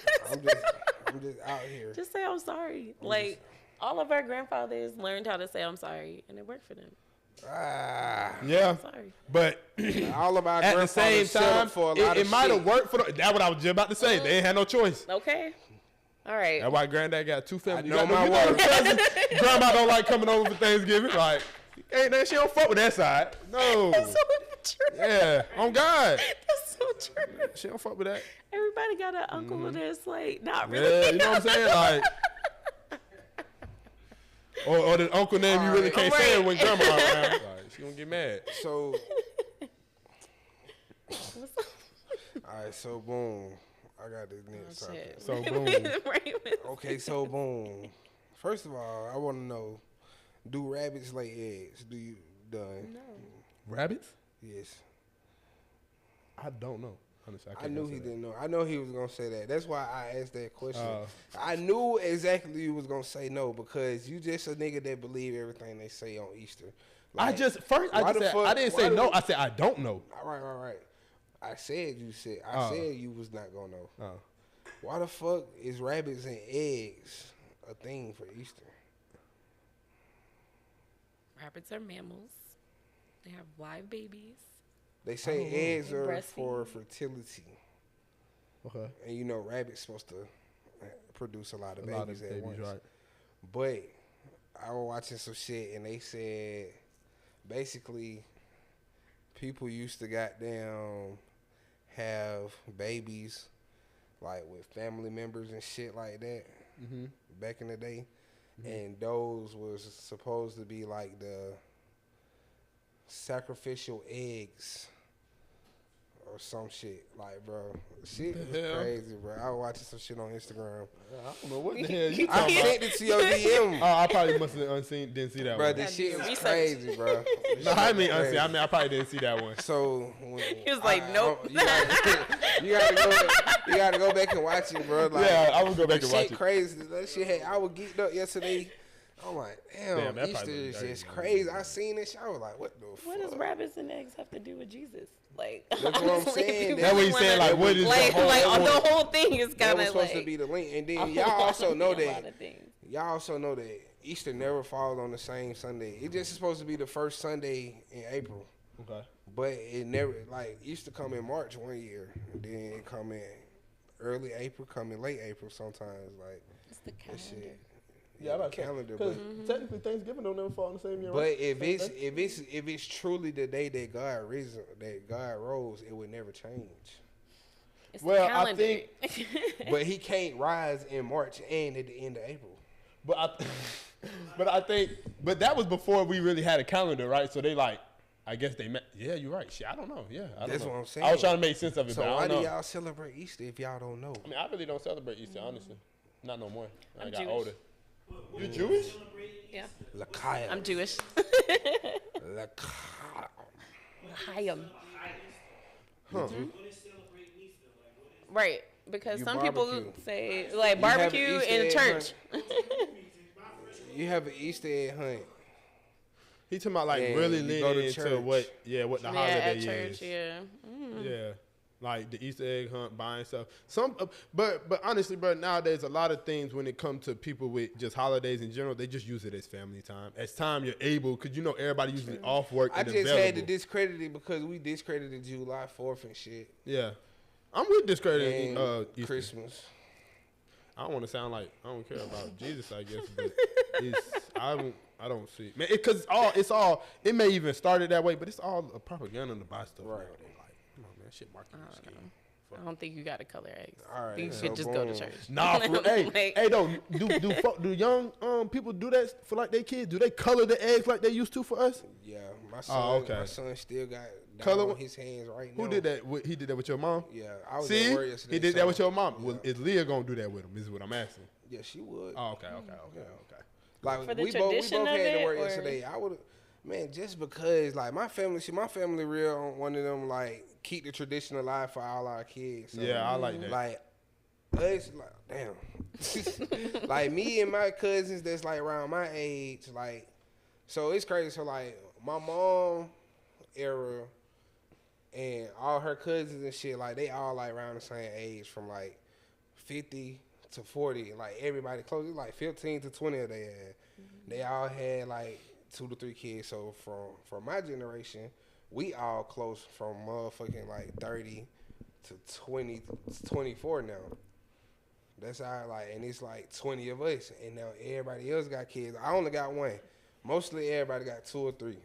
I'm just out here. Just say I'm sorry. All of our grandfathers learned how to say I'm sorry, and it worked for them. Yeah. Sorry. But all of our at the same time, it might have worked for that's what I was just about to say. They ain't had no choice. Okay. All right. That's why Granddad got 2 families. I know my wife. Grandma don't like coming over for Thanksgiving. Like, ain't that she don't fuck with that side. No. That's so true. Yeah. On God. That's so true. She don't fuck with that. Everybody got an uncle that's like not really. Yeah, you know what I'm saying? Like, or the uncle name you really can't say it when grandma around. Like, she gonna get mad. So, all right, so boom. I got this next topic. So boom. Okay, so boom. First of all, I want to know, do rabbits lay eggs? Do you done? No. Rabbits? Yes. I don't know. Honestly, I knew he didn't know. I know he was gonna say that. That's why I asked that question. I knew exactly you was gonna say no because you just a nigga that believe everything they say on Easter. Like, I didn't say no. I said I don't know. Right. I said you was not gonna know. Why the fuck is rabbits and eggs a thing for Easter? Rabbits are mammals. They have live babies. They say eggs are for fertility. Okay. And you know rabbits supposed to produce a lot of babies at once. Right. But I was watching some shit and they said basically people used to goddamn have babies like with family members and shit like that back in the day. And those was supposed to be like the sacrificial eggs or some shit. Like, bro, shit was crazy, bro. I was watching some shit on Instagram. I don't know what the hell you talking I about. sent it to your DM. Oh, I probably must have didn't see that bro, one. This shit was crazy, bro. No, I mean unseen. I mean, I probably didn't see that one. So he was like, nope. You gotta go back and watch it, bro. Like, yeah, I will go back and watch it. Crazy. That shit I was geeked up yesterday. I'm like, damn Easter is just crazy. I seen this shit. I was like, what the fuck? What does rabbits and eggs have to do with Jesus? Like, that's what I'm saying. That's what he's saying. Like, what is like, the whole thing is kind of like supposed to be the link. And then y'all also know that Easter never falls on the same Sunday. It just supposed to be the first Sunday in April. Okay. But it never, like, Easter come in March one year, and then it come in early April, come in late April sometimes. Like, it's the calendar. Yeah, about calendar. Because technically Thanksgiving don't never fall in the same year. But right? if it's truly the day that God rose, it would never change. It's well, I think, but he can't rise in March and at the end of April. But I think that was before we really had a calendar, right? So they like, I guess they met. Yeah, you're right. Shit, I don't know. Yeah, I don't know. What I'm saying. I was trying to make sense of it. So but why do y'all celebrate Easter if y'all don't know? I mean, I really don't celebrate Easter, honestly. Not no more. I got Jewish. older. You Jewish? Yeah. L'chaim. I'm Jewish. L'chaim. Huh. Right, because some barbecue. people say like barbecue in church. You have an Easter egg hunt. He talking about like and really leaning into what the holiday at is. church, yeah. Yeah. Like the Easter egg hunt, buying stuff. But honestly, bro, nowadays a lot of things when it comes to people with just holidays in general, they just use it as family time. As time you're able, because you know everybody usually off work. I and just available. had to discredit it because we discredited July 4th and shit. Yeah, I'm with discrediting Easter. Christmas. I don't want to sound like I don't care about Jesus, I guess, but I don't see, man, because it's all. It may even started that way, but it's all a propaganda to buy stuff. Right. Shit, marketing scheme. I don't think you got to color eggs. All right, you should just go to church. Nah, for do young people do that for like their kids? Do they color the eggs like they used to for us? Yeah, my son. My son still got color on his hands right now. Who did that? He did that with your mom? Yeah, I was See, at work yesterday. He did that with your mom. Yeah. Well, is Leah gonna do that with him? Is what I'm asking. Yeah, she would. Oh, okay. Like for the we both had to work or? yesterday. I would, man, just because like my family real on one of them like keep the tradition alive for all our kids. So, yeah, I like that. Like us, like damn, like me and my cousins that's like around my age, like so it's crazy. So like my mom era and all her cousins and shit, like they all like around the same age from like 50 to 40, like everybody close, like 15 to 20 of they had. They all had like 2 to 3 kids. So from my generation, we all close from motherfucking like 30 to 20, 24 now. That's how like, and it's like 20 of us, and now everybody else got kids. I only got one. Mostly everybody got 2 or 3.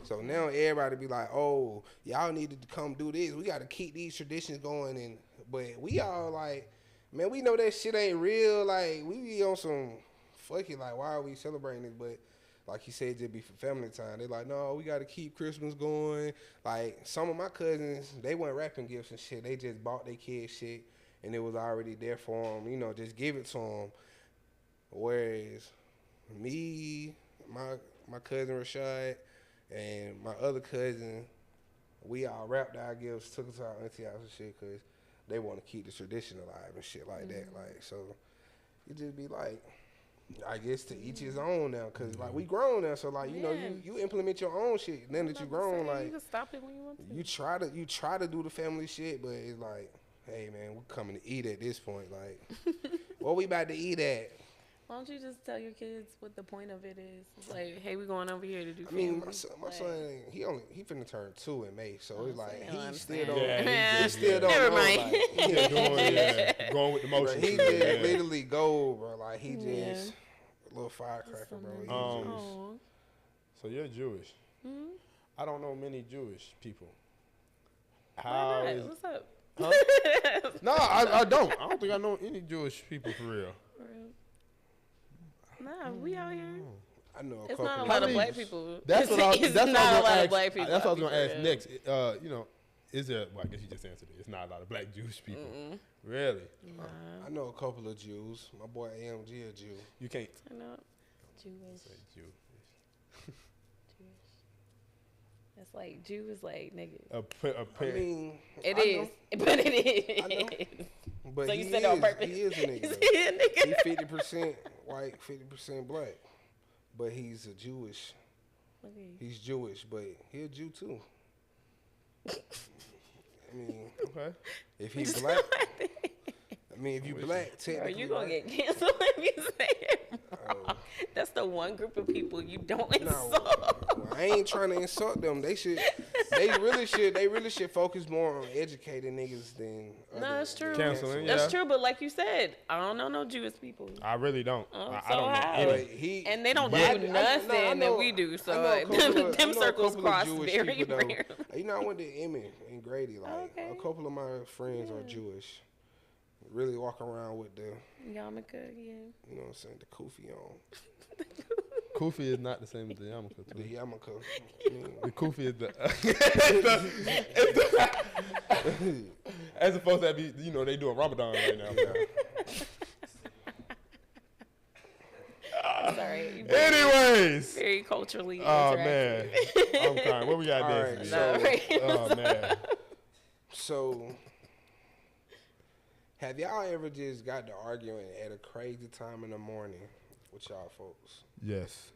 So now everybody be like, oh, y'all needed to come do this. We got to keep these traditions going. But we all like, man, we know that shit ain't real. Like, we be on some fuck it. Like, why are we celebrating this? But like you said, just be for family time. They like, no, we got to keep Christmas going. Like, some of my cousins, they weren't wrapping gifts and shit. They just bought their kids shit, and it was already there for them. You know, just give it to them. Whereas me, my cousin Rashad, and my other cousin, we all wrapped our gifts, took it to our auntie house and shit, because they want to keep the tradition alive and shit like that. Like, so it just be like, I guess to each his own now, because like we grown now, so like, you know, you implement your own shit. Then that you grown, like, you can stop it when you want to. You try to do the family shit, but it's like, hey man, we're coming to eat at this point. Like, what we about to eat at? Why don't you just tell your kids what the point of it is? It's like, hey, we're going over here to do. I mean, my son, he finna turn 2 in May, so it's like he still don't. Yeah, he still don't Never know. mind. Like, going with the motion. Bro, he just literally go, bro. Like he just a little firecracker, bro. So you're Jewish. Mm-hmm. I don't know many Jewish people. Why not? What's up? Huh? No, I don't. I don't think I know any Jewish people for real. Nah, we out here. I know it's not a lot of black people. That's what I was going to ask. Black people. That's what I was going to ask next. You know, is there? Well, I guess you just answered it. It's not a lot of black Jewish people. Really? Nah. I know a couple of Jews. My boy AMG a Jew. You can't. I know. Jewish. Say Jew. Jewish. That's like Jew is like nigga. I mean, it is, but it is. I know. But so you said it on purpose. He is a nigga. He's 50% white, 50% black. But he's a Jewish. Okay. He's Jewish, but he's a Jew too. I mean, okay. If he's black, I mean, if you black, technically, you gonna get canceled if you say it wrong. That's the one group of people you don't insult. Well, I ain't trying to insult them. They really should focus more on educating niggas than. No, that's true. Canceling, that's true. But like you said, I don't know no Jewish people. I really don't. I don't know any. And they don't do nothing that we do. So them circles cross very rarely. You know, I went to Emmett and Grady. Like a couple of my friends are Jewish. Really walk around with the yarmulke, yeah. You know what I'm saying? The kufi on. Kufi is not the same as the yarmulke. The yarmulke. The kufi is the. As opposed to be, you know, they doing Ramadan right now. Sorry. Anyways. Very culturally. Oh man, I'm crying. What we got next? Oh man. So. Have y'all ever just got to arguing at a crazy time in the morning with y'all folks? Yes.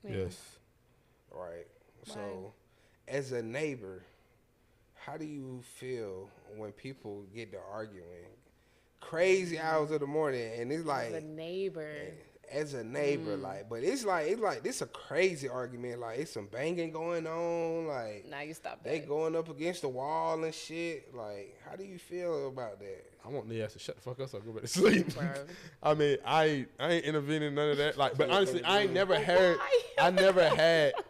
Yeah. Yes. Right. So, as a neighbor, how do you feel when people get to arguing crazy hours of the morning? And it's like as a neighbor, like, but it's like this a crazy argument. Like, it's some banging going on. Like, now you stop that. They going up against the wall and shit. Like, how do you feel about that? I want the ass to shut the fuck up so I go back to sleep. I mean, I ain't intervening in none of that. Like, but honestly, I never had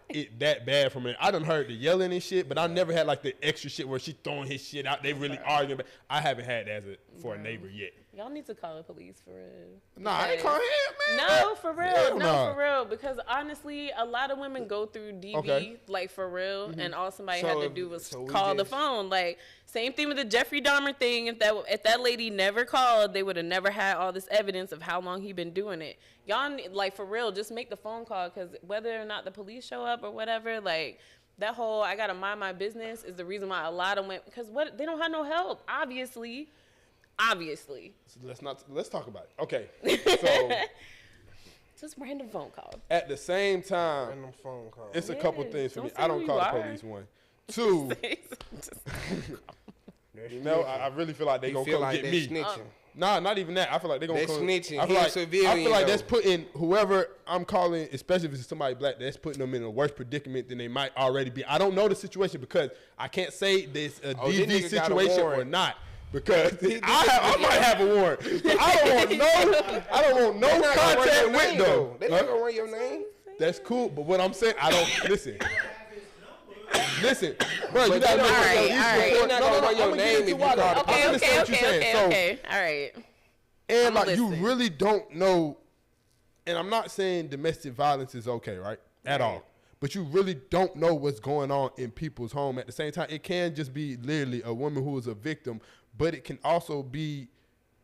it that bad from it. I done heard the yelling and shit, but I never had like the extra shit where she throwing his shit out. They really arguing. But I haven't had that for a neighbor yet. Y'all need to call the police for real. Nah, I ain't calling him, man. No, for real. For real. Because honestly, a lot of women go through DV, like for real, and all somebody had to do was call the phone. Like, same thing with the Jeffrey Dahmer thing. If that lady never called, they would have never had all this evidence of how long he been doing it. Y'all, like, for real, just make the phone call, because whether or not the police show up or whatever, like, that whole I gotta mind my business is the reason why a lot of women, because they don't have no help, obviously. So let's talk about it. Okay. So just random phone call. At the same time, random phone call. It's a couple things for me. I don't call the police. 1, 2. You know, I really feel like they gonna come get me. Nah, not even that. I feel like they're gonna come. Snitching. I feel like that's putting whoever I'm calling, especially if it's somebody black, that's putting them in a worse predicament than they might already be. I don't know the situation because I can't say this a DV situation or not. Because I might have a warrant. So I don't want no contact with them. They're not gonna run your name. That's cool, but what I'm saying, I don't listen. Listen, bro, you gotta make sure. You're not gonna run your name if you call the police. Okay. All right. And like you really don't know, and I'm not saying domestic violence is okay, right? At all. But you really don't know what's going on in people's home. At the same time, it can just be literally a woman who is a victim, but it can also be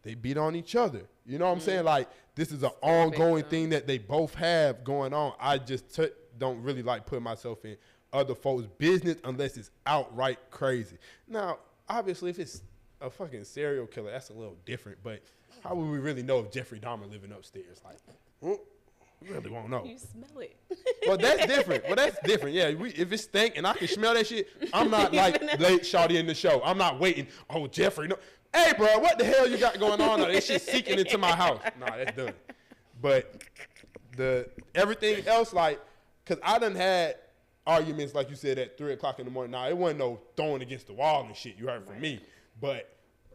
they beat on each other. You know what I'm saying? Like this is an ongoing thing that they both have going on. I just don't really like putting myself in other folks' business unless it's outright crazy. Now, obviously, if it's a fucking serial killer, that's a little different. But how would we really know if Jeffrey Dahmer living upstairs? Like, we really won't know. You smell it. Well, that's different. Yeah, if it stink and I can smell that shit, I'm not like late shawty in the show. I'm not waiting. Oh, Jeffrey, no. Hey, bro, what the hell you got going on? That shit seeking into my house. Nah, that's done. But everything else, like, because I done had arguments, like you said, at 3 o'clock in the morning. Now, it wasn't no throwing against the wall and shit. You heard from me. But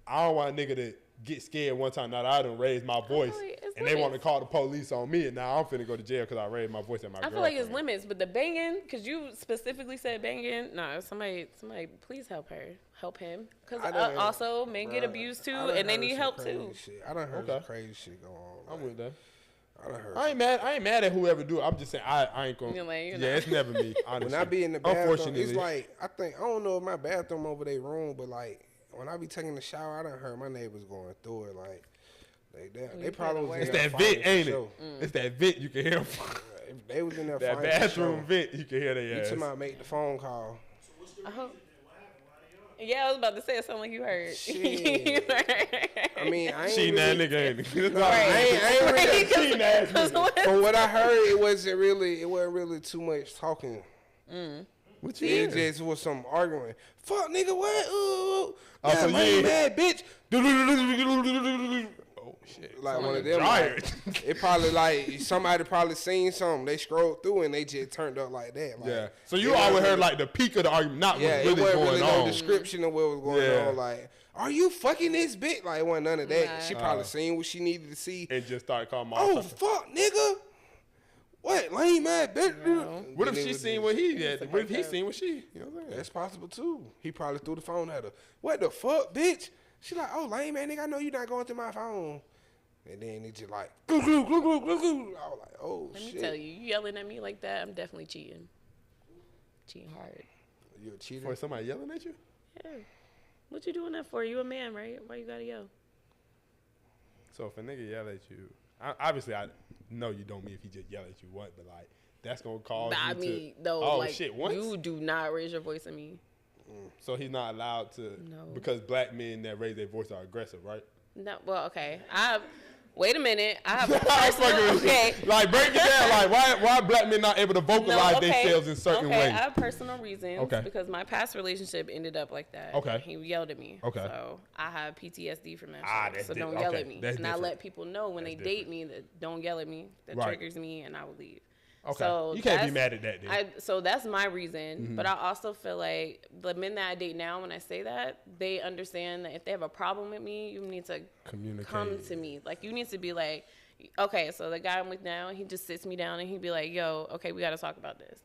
I don't want a nigga to get scared one time. Now that I done raised my voice and they want to call the police on me, and now I'm finna go to jail because I raised my voice at my girlfriend. I feel like it's limits, but the banging, because you specifically said banging, somebody please help him. Because also, men get abused too, and they need help too. I done heard some crazy shit going on. I'm with that. I ain't mad at whoever do it. I'm just saying I ain't gonna. It's never me. Honestly. When I be in the bathroom, it's like I don't know if my bathroom over their room, but like when I be taking the shower, I done heard my neighbors going through it. Like they probably was. It's that vent, ain't it? It's that vent you can hear. If they was in there. That bathroom vent, you can hear their ass. You talking about make the phone call? Yeah, I was about to say something like you heard. Shit. I mean, I ain't she really, nigga ain't it? I ain't really. From what I heard, it wasn't really too much talking. What you It just was some arguing. Fuck nigga, what? So you mad bitch. Oh shit! Like one of them. Like, it probably like somebody probably seen something. They scrolled through and they just turned up like that. Like, yeah. So you always heard like the peak of the argument, not what's really going on. No description of what was going on. Like, are you fucking this bitch? Like, it wasn't none of that. Nah. She probably seen what she needed to see. And just started calling my. Oh fuck, nigga. What lame man, bitch? No. What if she seen what he did? What if he seen what she? You know what I'm saying? That's possible too. He probably threw the phone at her. What the fuck, bitch? She like, oh lame man, nigga, I know you not going through my phone. And then he just like, glue, glue, glue, glue, glue, glue. I was like, oh shit. Let me tell you, you yelling at me like that, I'm definitely cheating. Cheating hard. You a cheater? For somebody yelling at you? Yeah. What you doing that for? You a man, right? Why you gotta yell? So if a nigga yell at you, obviously I know you don't mean if he just yell at you what, but like that's gonna cause you to. Though, oh like, shit! Once you do not raise your voice at me. So he's not allowed to. No. Because black men that raise their voice are aggressive, right? No. Well, okay. Wait a minute. I have a personal. Okay. Like break it down. Like why black men not able to vocalize themselves in certain ways? I have personal reasons. Okay. Because my past relationship ended up like that. Okay. He yelled at me. Okay. So I have PTSD from that shit. So don't yell at me. And I let people know when they date me that don't yell at me. That triggers me and I will leave. Okay. So you can't be mad at that then. So that's my reason. But I also feel like the men that I date now, when I say that, they understand that if they have a problem with me, you need to come to me. Like, you need to be like, okay, so the guy I'm with now, he just sits me down and he'd be like, yo, okay, we got to talk about this.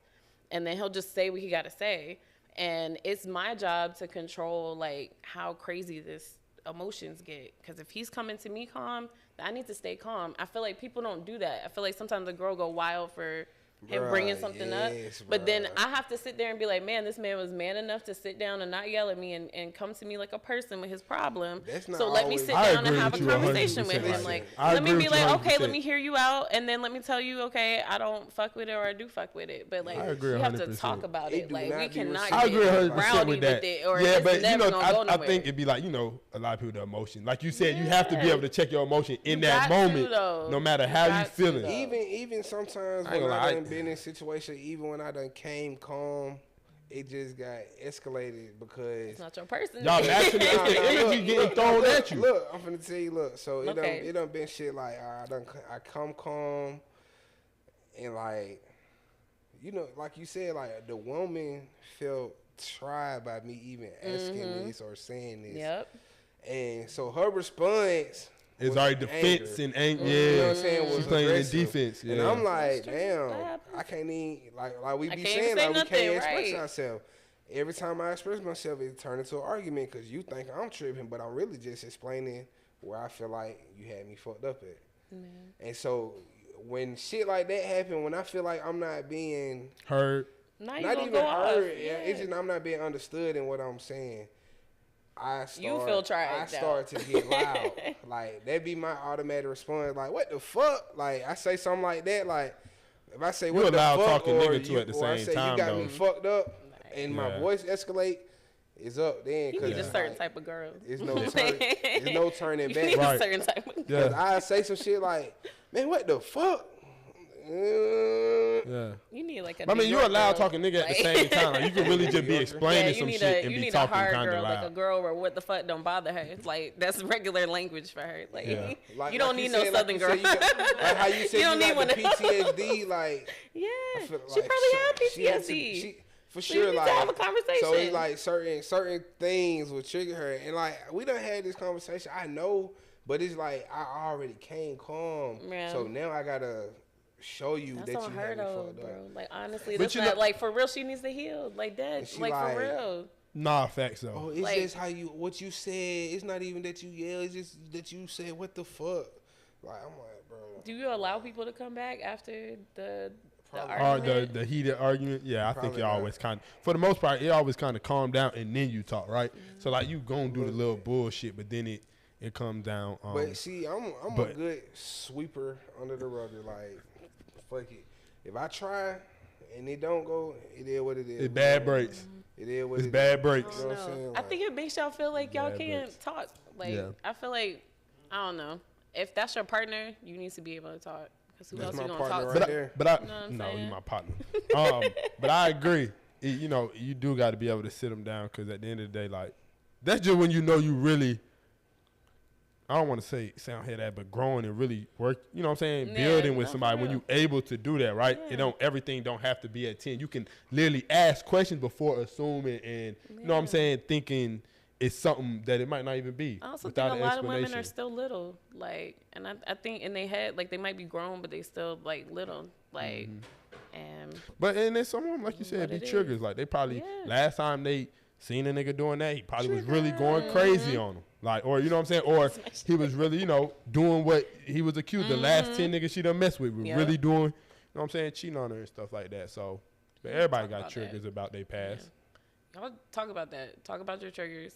And then he'll just say what he got to say. And it's my job to control, like, how crazy this emotions get. Because if he's coming to me calm, I need to stay calm. I feel like people don't do that. I feel like sometimes the girl go wild for him bringing something up. But then I have to sit there and be like, man, this man was man enough to sit down and not yell at me and come to me like a person with his problem. So let me sit down and have a conversation with him. Like, let me be like, okay, let me hear you out. And then let me tell you, okay, I don't fuck with it or I do fuck with it. But like, we have to talk about it. Like, we cannot get rowdy with it or it's never gonna go nowhere. I think it'd be like, a lot of people, the emotion. Like you said, you have to be able to check your emotion in that moment, no matter how you feeling. Even sometimes when I done been in situations, even when I done came calm it just got escalated because it's not your person. Y'all matching the energy getting thrown at you. Look, I'm finna tell you. Look, so it done been shit like I come calm and like, you know, like you said, like the woman felt tried by me even asking this or saying this. Yep. And so her response. It's already defense and anger. Yeah, you know what I'm saying? She's playing in defense. Yeah. And I'm like, damn, I can't even like we be saying like we can't express ourselves. Every time I express myself, it turns into an argument because you think I'm tripping, but I'm really just explaining where I feel like you had me fucked up at. And so when shit like that happen, when I feel like I'm not being heard, not even heard, it's just I'm not being understood in what I'm saying. I start to get loud. Like, that be my automatic response. Like, what the fuck? Like, I say something like that. Like, if I say, what the fuck? Talking or nigga too at the same I say, time, you got me fucked up, and my voice escalate, it's up then. You need a certain type of girl. There's no turning back. You need a certain type of girl. Because I say some shit like, man, what the fuck? Yeah. You need like a. I mean, you're allowed talking nigga at the same time. Like, you can really just be explaining some shit and be talking kind of loud. Like a girl where what the fuck don't bother her. It's like that's regular language for her. Like you don't need no southern girl. Like how you said you don't need one PTSD. Like yeah, she probably had PTSD. For sure, like, have a conversation. So it's like certain things will trigger her, and like we done had this conversation. I know, but it's like I already came calm, so now I gotta show you that you had me fucked up. Bro. Like honestly, that's not like for real. She needs to heal like that. Like for real. Nah, facts though. Oh, it's like, just what you said. It's not even that you yell. It's just that you said what the fuck. Like I'm like, bro. Do you allow people to come back after the argument? The heated argument? Yeah, I think it always kind of, for the most part, it always kind of calm down and then you talk, right? So like you gonna do the little bullshit, but then it comes down. But see, I'm a good sweeper under the rug. Like, fuck it. If I try and it don't go, it is what it is. It's bad breaks. It is what it's bad breaks. You know what I'm saying? I think it makes y'all feel like y'all can't talk. Like I feel like I don't know. If that's your partner, you need to be able to talk. Because who else you gonna talk to? You're my partner. But I agree. You know, you do got to be able to sit them down because at the end of the day, like that's just when you know you really. I don't want to say sound head that, but growing and really work, you know what I'm saying? Building with somebody when you able to do that, right? Everything don't have to be at 10. You can literally ask questions before assuming and, you know what I'm saying, thinking it's something that it might not even be. I also think a lot of women are still little, like, and I think in their head, like, they might be grown, but they still, like, little, like, and. But, and then some of them, like you said, be triggers. Like, they probably, last time they seen a nigga doing that, he probably was really going crazy on them. Like, or, you know what I'm saying? Or he was really, you know, doing what he was accused. The last 10 niggas she done messed with was really doing, you know what I'm saying, cheating on her and stuff like that. So, but everybody got triggers about their past. Y'all talk about that. Talk about your triggers.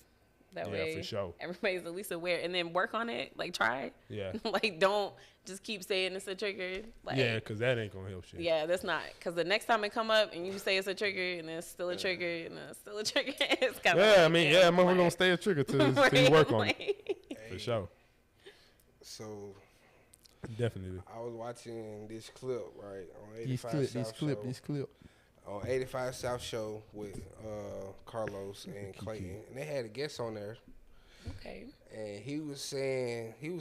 That way, for sure. Everybody's at least aware, and then work on it. Like, try it. Yeah. Like, don't just keep saying it's a trigger. Like, yeah, because that ain't gonna help shit. Yeah, that's not. Because the next time it come up and you say it's a trigger, and it's still a trigger, and it's still a trigger, it's kind of. Yeah, I mean, motherfucker gonna stay a trigger till you work on it. For sure. So. Definitely. I was watching this clip on 85 These clip. On 85 South Show with Carlos and Clayton, and they had a guest on there. Okay. And he was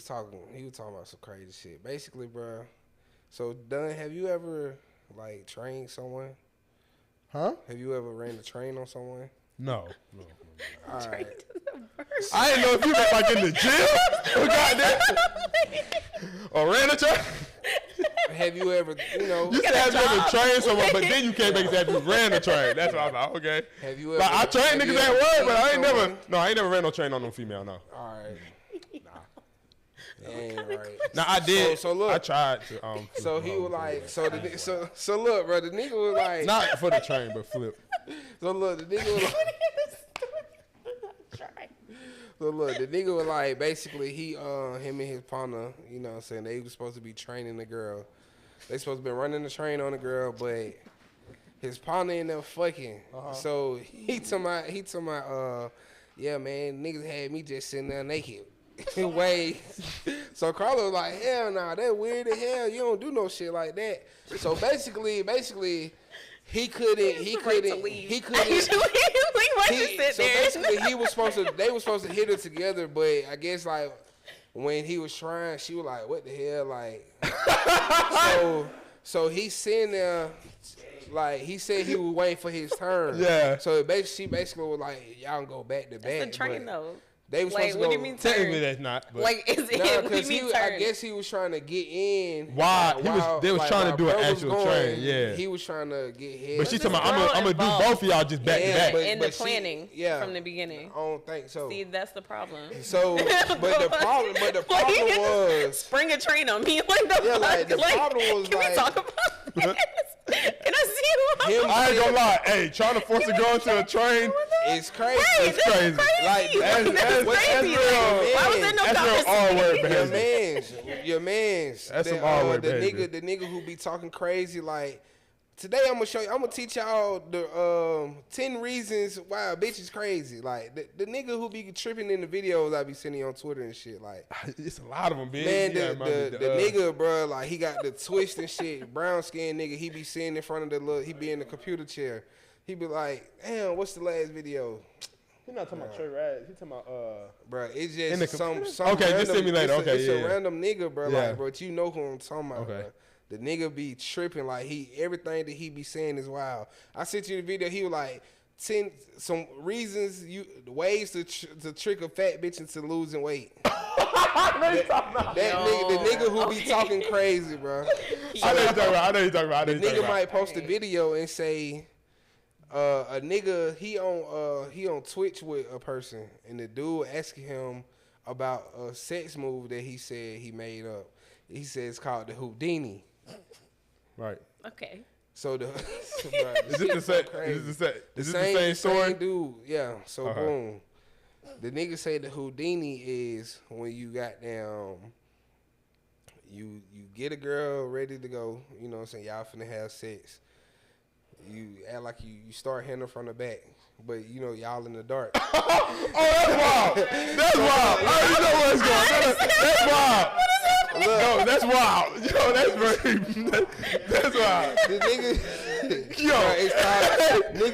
talking about some crazy shit. Basically, bro. So, Dunn, have you ever like trained someone? Huh? Have you ever ran a train on someone? No. All right. I didn't know if you meant like in the gym or goddamn or ran a train. Have you ever, You said have you ever trained someone, but then you came back and said you ran a train. That's what I was like, okay. Have you ever? Like, I trained niggas at work, but I ain't never ran no train on no female, no. All right. Nah. Right. Now I did. So look, I tried to. So he was like, so look, bro. The nigga was like, not for the train, but flip. So look, the nigga was like. So look, the nigga was like, basically, him and his partner, you know what I'm saying, they was supposed to be training the girl. They supposed to be running the train on the girl, but his partner ended up fucking. So he told my, yeah, man, niggas had me just sitting there naked. Wait. So Carlos was like, hell nah, that weird as hell. You don't do no shit like that. So basically, He couldn't. Basically, they were supposed to hit it together, but I guess like when he was trying, she was like, "What the hell?" Like, so he's sitting there, like he said he was waiting for his turn. Yeah. So she basically was like, "Y'all can go back to back." That's the train though. They was supposed to go. What do you mean turn? Technically, that's not. But. Like, is it? What do you mean turn? I guess he was trying to get in. They was trying to do an actual train. Yeah. He was trying to get hit. But she talking about, I'm gonna do both of y'all just back to back. In the planning from the beginning. I don't think so. See, that's the problem. So, but the problem was spring a train on me. Like the problem was can we talk about this? Can I see him? I ain't gonna lie. Hey, trying to force a girl into a train. It's crazy. Right, it's crazy. Like that's crazy. Why was there no conversation? That's real R-word behavior. Your man's. That's some R-word behavior. The nigga who be talking crazy like. Today I'm gonna teach y'all the 10 reasons why a bitch is crazy. Like the nigga who be tripping in the videos I be sending on Twitter and shit. Like it's a lot of them, man. The nigga, bro, like he got the twist and shit. Brown skin nigga, he be sitting in front of he be in the computer chair. He be like, damn, what's the last video? He not talking about Trey Rad. He talking about bro. It's just some okay. Random, just send me later. It's a random nigga, bro. Yeah. Like, bro, you know who I'm talking about. Okay. Bro. The nigga be tripping like everything that he be saying is wild. I sent you the video. He was like 10 some reasons ways to trick a fat bitch into losing weight. That nigga, the nigga who be talking crazy, bro. I know you talking about. The nigga might post a video and say a nigga he on Twitch with a person and the dude asking him about a sex move that he said he made up. He said it's called the Houdini. Right. Okay. So is it the same story? Same dude. Yeah. So boom. The nigga say the Houdini is when you got down. You get a girl ready to go. You know what I'm saying? Y'all finna have sex. You act like you start hitting her from the back, but you know y'all in the dark. Oh, that's wild. That's wild. I already know what's going on. That's wild. No, that's wild. Yo, that's wild. The nigga, yo, it's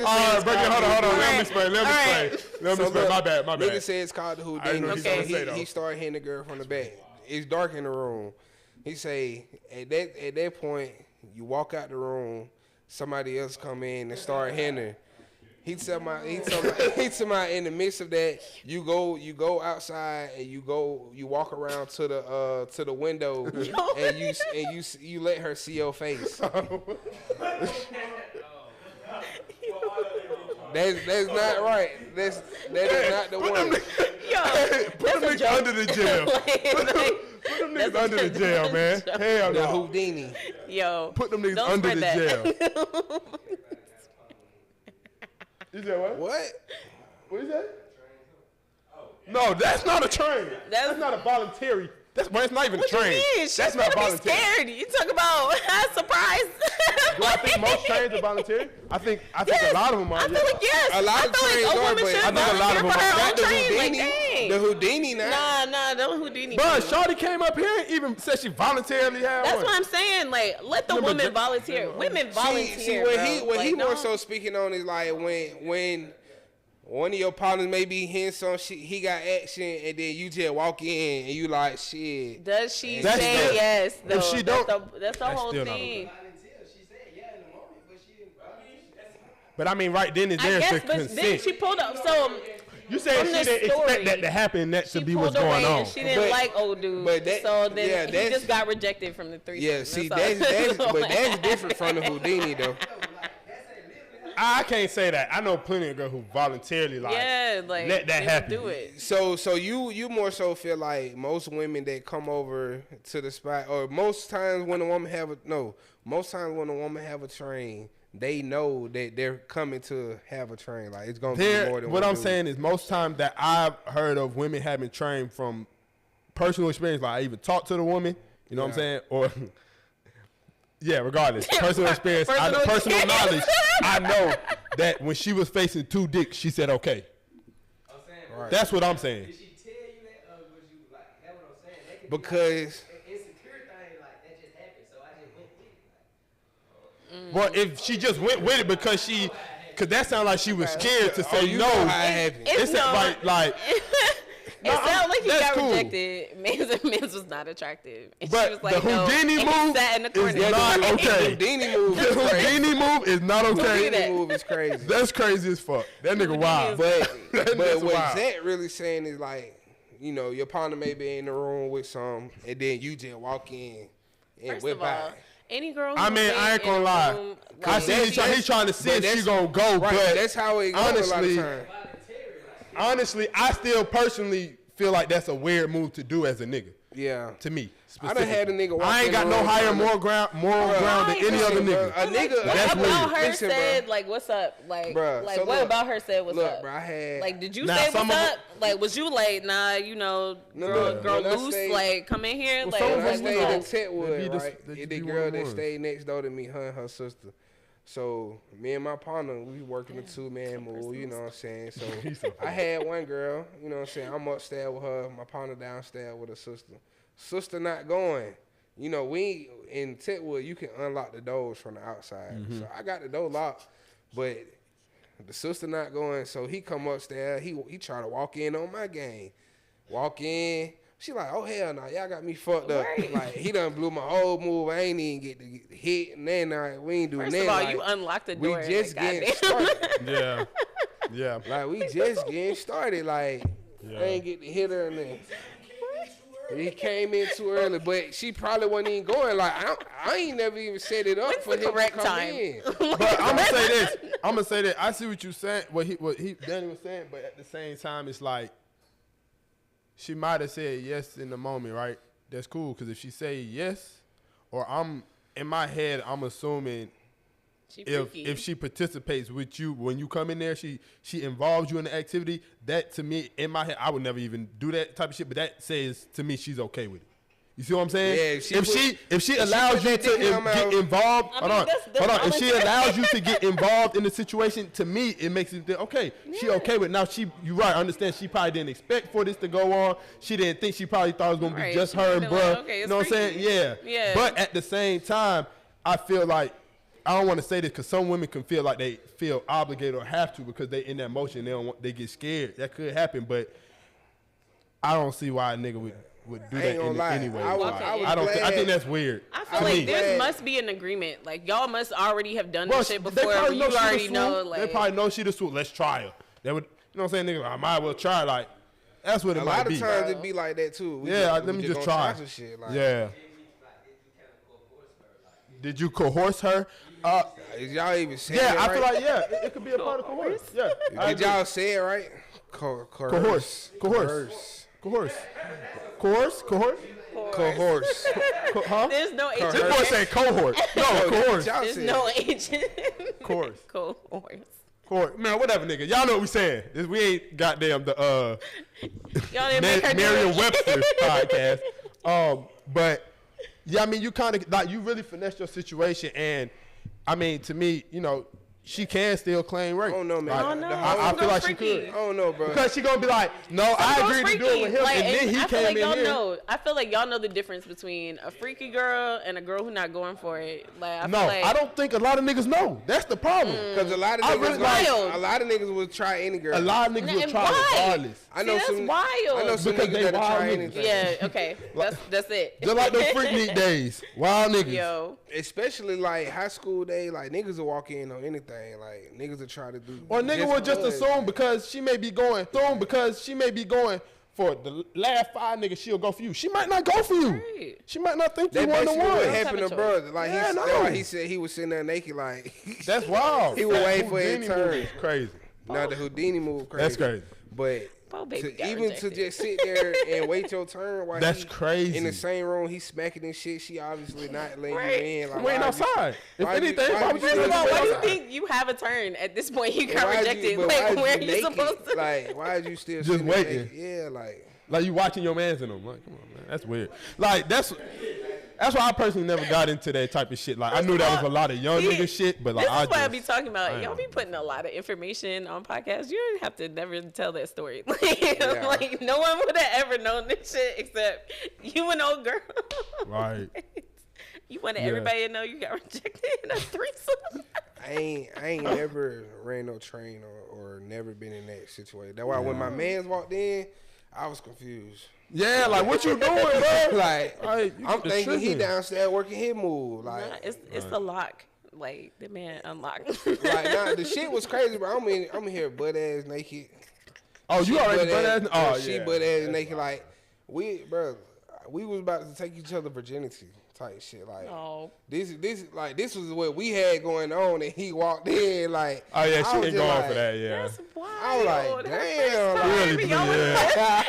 called. Hold on. Let me explain. My bad. Nigga said it's called the Houdini. Okay. He started hitting the girl from the back. It's dark in the room. He say at that point you walk out the room, somebody else come in and start hitting her. He told me in the midst of that, you go outside and you walk around to the window and you let her see your face. That's not right. That is not the one. Put them niggas under the jail. Put them niggas under the jail, man. Hell no. The Houdini. Yo. Put them niggas under the jail. You said what? What is that? No, that's not a train. That's not a voluntary. It's not even a train. That's not voluntary. Scared. You talk about surprise. Do I think most trains are voluntary? I think a lot of them are. I feel like yes. A lot of trains are, but I think a lot of them are. Not the Houdini. The Houdini now. Nah, the Houdini. But Shawty came up here and even said she voluntarily had one. That's what I'm saying. Like, let the women volunteer. Women volunteer. See, what he more so speaking on is like when one of your partners may be hitting some shit, he got action, and then you just walk in and you like, shit. Does she say yes? Though? If she don't, that's the whole thing. But I mean, right then and there, it's consent. Then she pulled up. So you saying she didn't expect that to happen? That should be what's going on. And she didn't like old dude. So then he just got rejected from the threesome. Yeah, see, that's different from the Houdini though. I can't say that. I know plenty of girls who voluntarily let that happen. Do it. So you more so feel like most women that come over to the spot, or most times when a woman have a train, they know that they're coming to have a train. Like it's gonna be more than what I'm saying is most times that I've heard of women having train from personal experience. Like I even talked to the woman. You know what I'm saying? Or yeah, regardless, personal experience, personal knowledge. I know that when she was facing two dicks, she said okay. Right. That's what I'm saying. Did she tell you that, or was you like? That's what I'm saying. Because insecure thing like that just happened, so I just went with But if she just went with it because that sounded like she was scared to say no. It's no. Like it sounded like he got rejected. Mans was not attractive. And but she was like, the Houdini move is not okay. The Houdini move is not okay. The Houdini move is crazy. That's crazy as fuck. That nigga wild. But what Zach really saying is like, you know, your partner may be in the room with some, and then you just walk in and whip by. Any girl. I ain't gonna lie. I see he's trying to see if she gonna go, right, but that's how it goes a lot of times. Honestly, I still personally feel like that's a weird move to do as a nigga. Yeah. To me. I done had a nigga walk I ain't got no higher moral ground than any other nigga. A nigga what about her said, like, what's up? Like what about her said, what's up? Bro, I had... Like, did you say what's up? Like, was you like, nah, you know, girl loose, like, come in here? Like, when I stayed in Tetwood, right? The girl that stayed next door to me, her and her sister. So, me and my partner, we working a 2-man move, you know what I'm saying? So, I had one girl, you know what I'm saying? I'm upstairs with her, my partner downstairs with her sister. Sister not going. You know, we in Tetwood, you can unlock the doors from the outside. Mm-hmm. So, I got the door locked, but the sister not going. So, he come upstairs, he try to walk in on my game. Walk in. She like, oh, hell no, y'all got me fucked up. Right. Like, he done blew my whole move. I ain't even get to hit, and then we ain't do nothing. First of all, like, you unlocked the door. We just getting started. Yeah. Like, we just getting started. Like, I ain't get to hit her, and then he came in too early. But she probably wasn't even going. Like, I ain't never even set it up for him to come in. But I'm going to say this. I see what you saying, what Danny was saying, but at the same time, it's like, she might have said yes in the moment, right? That's cool, because if she say yes, or in my head, I'm assuming if she participates with you when you come in there, she involves you in the activity. That to me, in my head, I would never even do that type of shit. But that says to me she's okay with it. You see what I'm saying? Yeah, if she allows you to get involved, hold on. If she allows you to get involved in the situation, to me it makes it okay. Yeah. She okay with it. Now you're right. I understand. She probably didn't expect for this to go on. She didn't think. She probably thought it was gonna be just her and bruh. Okay, you know what I'm saying? Yeah. But at the same time, I feel like I don't want to say this because some women can feel like they feel obligated or have to because they in that motion. They get scared. That could happen, but I don't see why a nigga would do that anyway. I think that's weird. I feel like there must be an agreement. Like, y'all must already have done this shit before. You already know. Like, they probably know she the swoop. Let's try her. They would, you know what I'm saying? Nigga, I might as well try. Like, that's what it might be. A lot of times it be like that too. Let me just try. Shit, like, yeah. Did you coerce her? Did y'all even say it right? I feel like, it could be a part of coerce. Yeah. Did y'all say it right? Coerce. There's no agent. This boy saying cohort. No, cohort. There's no agent. Course. Cohort. Man, whatever, nigga. Y'all know what we saying. We ain't goddamn the y'all didn't make her Merriam-Webster podcast. But yeah, I mean, you kind of like you really finessed your situation, and I mean, to me, you know, she can still claim rape. I don't know, man. I feel like freaky. She could. I don't know, bro. Because she gonna be like, no, I agreed to do it with him, like, and then he came in here. I feel like y'all know the difference between a freaky girl and a girl who's not going for it. Like, I don't think a lot of niggas know. That's the problem. Because a lot of niggas, a lot of niggas will try any girl. A lot of niggas will try regardless. I know that's wild. I know some niggas that'll try anything. Yeah, okay, that's it. Just like those freak days, wild niggas. Yo. Especially like high school days, like niggas will walk in on anything. Like niggas will try to do. Or nigga will just assume because she may be going for the last 5 niggas, she'll go for you. She might not go for you. Right. She might not think you one to one. What happened to brother? Like that's why he said he was sitting there naked. Like that's wild. He was waiting for his turn. Crazy. Now the Houdini move crazy. That's crazy. But to just sit there and wait your turn while that's crazy. In the same room, he's smacking and shit. She obviously not letting you in. Like, waiting outside. If anything, why do you think you have a turn at this point? You got rejected. Like, where are you supposed to? Like, why are you still just waiting? Yeah, like you watching your mans in them. Like, come on, man, that's weird. Like that's why I personally never got into that type of shit. Like I knew that was a lot of young nigga shit, but like this is what I be talking about. Y'all be putting a lot of information on podcasts. You don't have to never tell that story. Like no one would have ever known this shit except you and old girl. Right. You wanted everybody to know you got rejected in a threesome. I ain't never ran no train or never been in that situation. That's why when my mans walked in, I was confused. Yeah, like what you doing, bro? Like I'm thinking he downstairs working his move. Like it's a lock. Like the man unlocked. Like the shit was crazy, bro. I'm here butt ass naked. Oh, you already butt ass? Oh, she butt ass naked. Like we was about to take each other virginity type shit. Like this was what we had going on, and he walked in like. Oh yeah, she ain't going for that. Yeah. That's wild. I was like, damn. Really, y'all got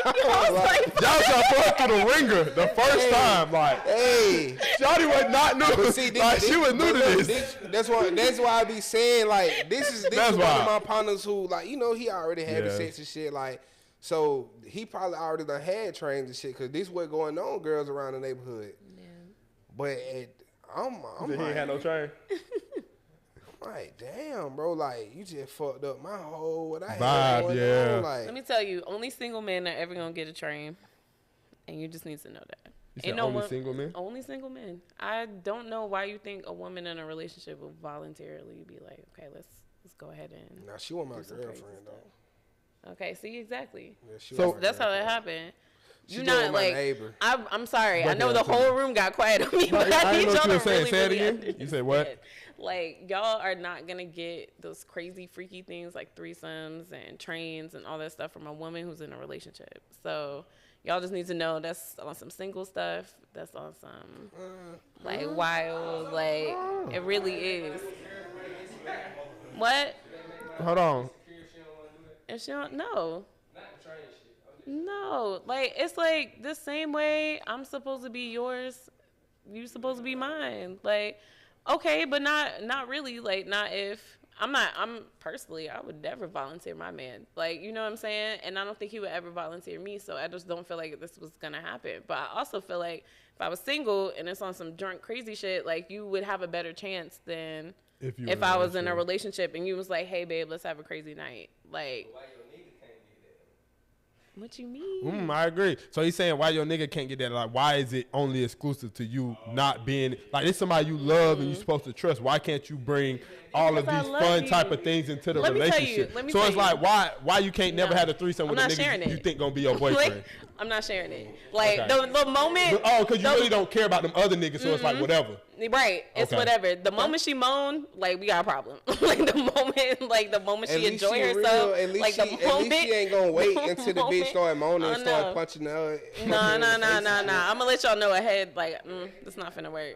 fucked through the ringer the first time. Like, hey, Shawty was not new. But see, she was new to this. That's why I be saying like this is one of my partners who like he already had the sex and shit like. So he probably already done had trains and shit because this was going on girls around the neighborhood. Yeah. But I'm he like, ain't had no train. I'm like, damn, bro, like you just fucked up my whole what I had vibe. Yeah. On, like, let me tell you, only single men are ever gonna get a train, and you just need to know that. You said only single men? Only single men. I don't know why you think a woman in a relationship will voluntarily be like, okay, let's go ahead and. Nah, she was my girlfriend though. Okay, see, exactly. Yeah, so that's how that happened. You're not like neighbor. I'm sorry. I know the whole room got quiet on me, but I need y'all to really, say it really again. You said what? Like y'all are not gonna get those crazy, freaky things like threesomes and trains and all that stuff from a woman who's in a relationship. So y'all just need to know that's on some single stuff. That's on some like wild. Like it really is. What? Hold on. And she don't know. No, like it's like the same way I'm supposed to be yours, you supposed to be mine. Like, okay, but not really. Like, not if I'm personally, I would never volunteer my man. Like, you know what I'm saying? And I don't think he would ever volunteer me. So I just don't feel like this was gonna happen. But I also feel like if I was single and it's on some drunk crazy shit, like you would have a better chance than if I was in a relationship and you was like, hey babe, let's have a crazy night. Like. What you mean? I agree. So he's saying why your nigga can't get that? Like, why is it only exclusive to you not being like it's somebody you love and you're supposed to trust? Why can't you bring all of these fun type of things into the relationship? So it's like why you can't never have a threesome with a nigga you think gonna be your boyfriend? I'm not sharing it. Like the moment. Because you really don't care about them other niggas, so it's like whatever. Right, it's whatever. The moment she moan, like we got a problem. Like the moment she enjoy herself, like the moment at least she ain't gonna wait until the bitch start moaning and start punching her. No. I'm gonna let y'all know ahead. Like, it's not finna work.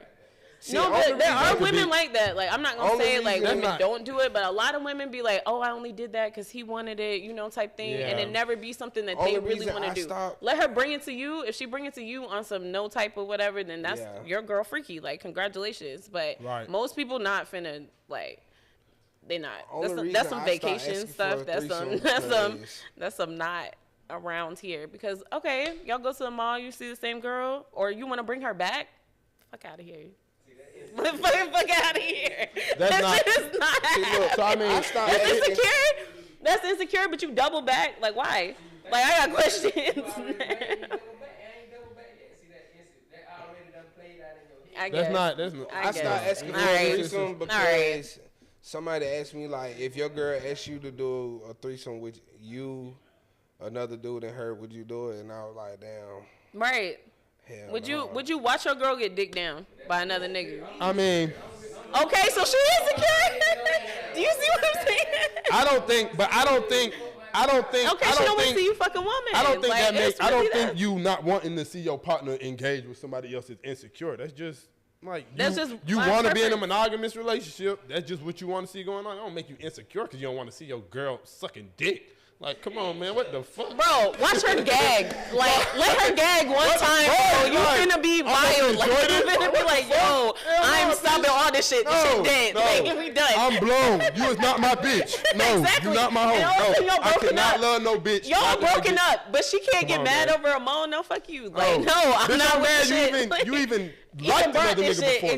See, no, but there are women like that. Like, I'm not gonna say like women don't do it, but a lot of women be like, "Oh, I only did that because he wanted it," type thing, and it never be something that they really want to do. Let her bring it to you. If she bring it to you on some no type of whatever, then that's your girl freaky. Like, congratulations. But most people not finna like. They not. That's some vacation stuff. That's some not around here because okay, y'all go to the mall, you see the same girl, or you want to bring her back. Fuck out of here. Fuck out of here. That's not. See, look, so I mean, that's insecure. That's insecure, but you double back. Like, why? Like, I got questions. That's not. I started asking for a threesome because somebody asked me like, if your girl asked you to do a threesome with you, another dude and her, would you do it? And I was like, damn. Right. Would you watch your girl get dicked down by another nigga? I mean, okay, so she is secure. Do you see what I'm saying? I don't think. Okay, she don't want to see you fucking woman. I don't think that makes. I don't think you not wanting to see your partner engage with somebody else is insecure. That's just like you want to be in a monogamous relationship. That's just what you want to see going on. It don't make you insecure because you don't want to see your girl sucking dick. Like, come on, man, what the fuck? Bro, watch her gag. Like, let her gag one time, bro. You finna be wild. Like, you finna be like, yo, I'm stopping all this shit. This shit dead. Like, we done. I'm blown. You is not my bitch. No, you not my hoe. No, I cannot love no bitch. Y'all broken up, but she can't get mad over a moan. No, fuck you. Like, no, I'm not with shit. You even liked another nigga before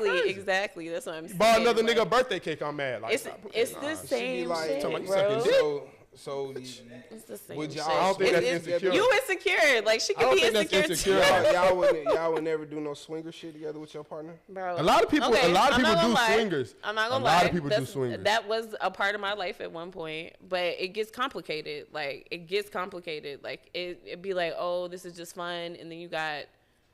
me. Exactly. That's what I'm saying. Bought another nigga a birthday cake, I'm mad. Like, it's the same shit, bro. So it's the same would shit. y'all? I don't think that's insecure. You insecure. Like, she could be insecure too. Y'all would never do no swinger shit together with your partner? Bro. A lot of people do swingers. I'm not gonna lie. A lot of people do swingers. That was a part of my life at one point, but it gets complicated. Like, it'd be like, oh, this is just fun, and then you got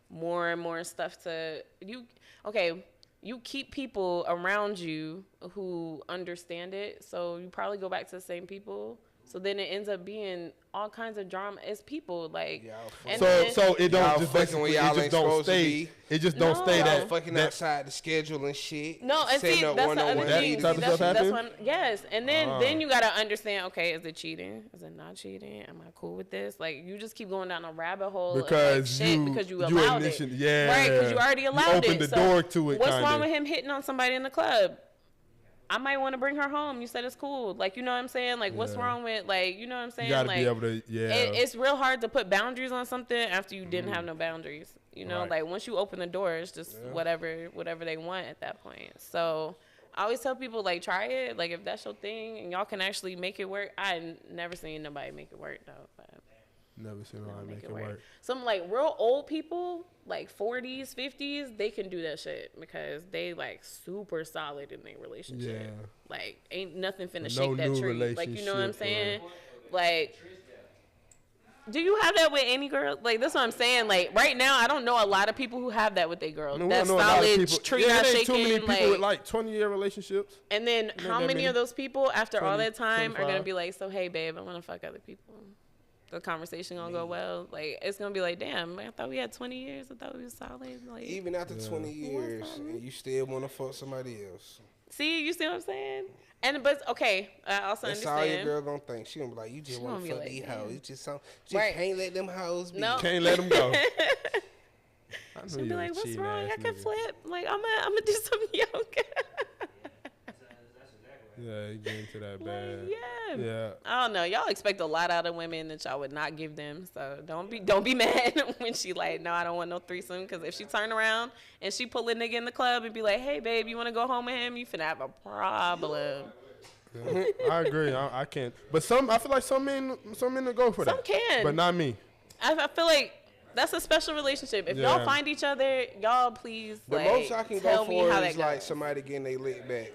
more and more stuff to you. Okay. You keep people around you who understand it, so you probably go back to the same people. So then it ends up being all kinds of drama. It's people like, so it don't just basically it just don't stay. It just don't stay that fucking outside the schedule and shit. No, and see, that's the other thing. That's one. Yes, and then you gotta understand. Okay, is it cheating? Is it not cheating? Am I cool with this? Like, you just keep going down a rabbit hole because you allowed it. Yeah, right? Because you already allowed it. You opened the door to it. What's wrong with him hitting on somebody in the club? I might want to bring her home. You said it's cool. Like, you know what I'm saying? Like, what's wrong with, like, you know what I'm saying? You gotta like, be able to, it's real hard to put boundaries on something after you didn't have no boundaries. You know, like, once you open the door, it's just whatever they want at that point. So I always tell people, like, try it. Like, if that's your thing and y'all can actually make it work. I never seen nobody make it work, though. But never seen nobody make it work. Some, like, real old people, like 40s, 50s, they can do that shit because they, like, super solid in their relationship. Yeah. Like, ain't nothing finna shake that tree. Like, you know what I'm saying? Like, do you have that with any girl? Like, that's what I'm saying. Like, right now, I don't know a lot of people who have that with their girl. That solid tree not shaking. Too many people with, like, 20-year relationships. And then how many of those people, after all that time, 25. Are going to be like, so, hey, babe, I want to fuck other people? The conversation gonna go well. Like, it's gonna be like, damn, man, I thought we had 20 years. I thought we was solid. Like, even after 20 years, and you still want to fuck somebody else. See, you see what I'm saying? But okay, I also that's understand. All your girl gonna think. She gonna be like, you just want to fuck these hoes. You just can't let them hoes be. No. Can't let them go. She'll be like, what's wrong? I can flip. Like, I'm gonna do some yoga. Yeah, you get into that bad. Yeah. I don't know. Y'all expect a lot out of women that y'all would not give them. So don't be mad when she like, no, I don't want no threesome. Because if she turn around and she pull a nigga in the club and be like, hey, babe, you want to go home with him? You finna have a problem. Yeah, I agree. I can't. But I feel like some men will go for that. Some can. But not me. I feel like that's a special relationship. If y'all find each other, y'all please, the most I can go for is like somebody getting their lick back.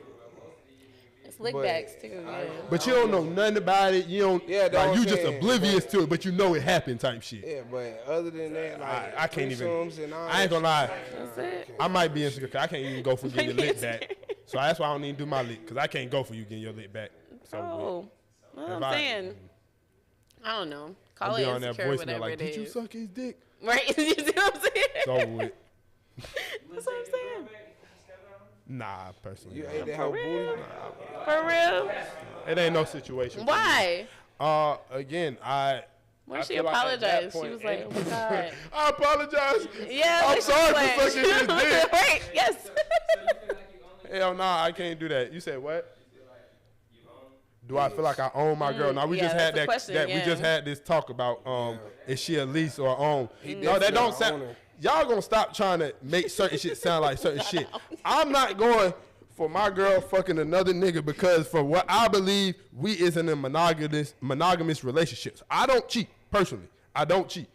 Lickbacks too, yeah. But you don't know nothing about it. You don't. Yeah, like, you just oblivious to it, but you know it happened type shit. Yeah, but other than that, like, I can't even. I ain't gonna lie. I might be insecure. I can't even go for getting your lick back. So that's why I don't even do my lick, because I can't go for you getting your lick back. So I'm saying, I don't know. Call it insecure, whatever like, it is. Did you suck his dick? Right. You see what I'm saying? It's over with. That's what I'm saying. Nah, personally. You ate that whole booty? For real? It ain't no situation. Why? Again, when she apologized, she was like, oh my God. I apologize. Yeah. I'm sorry for sucking his dick. Right, yes. Hell nah, I can't do that. You said what? Do I feel like I own my girl? Now we just had we just had this talk about is she a lease or own? No, that don't sound. Y'all gonna stop trying to make certain shit sound like certain shit. I'm not going for my girl fucking another nigga because for what I believe, we is in a monogamous relationships. I don't cheat, personally. I don't cheat.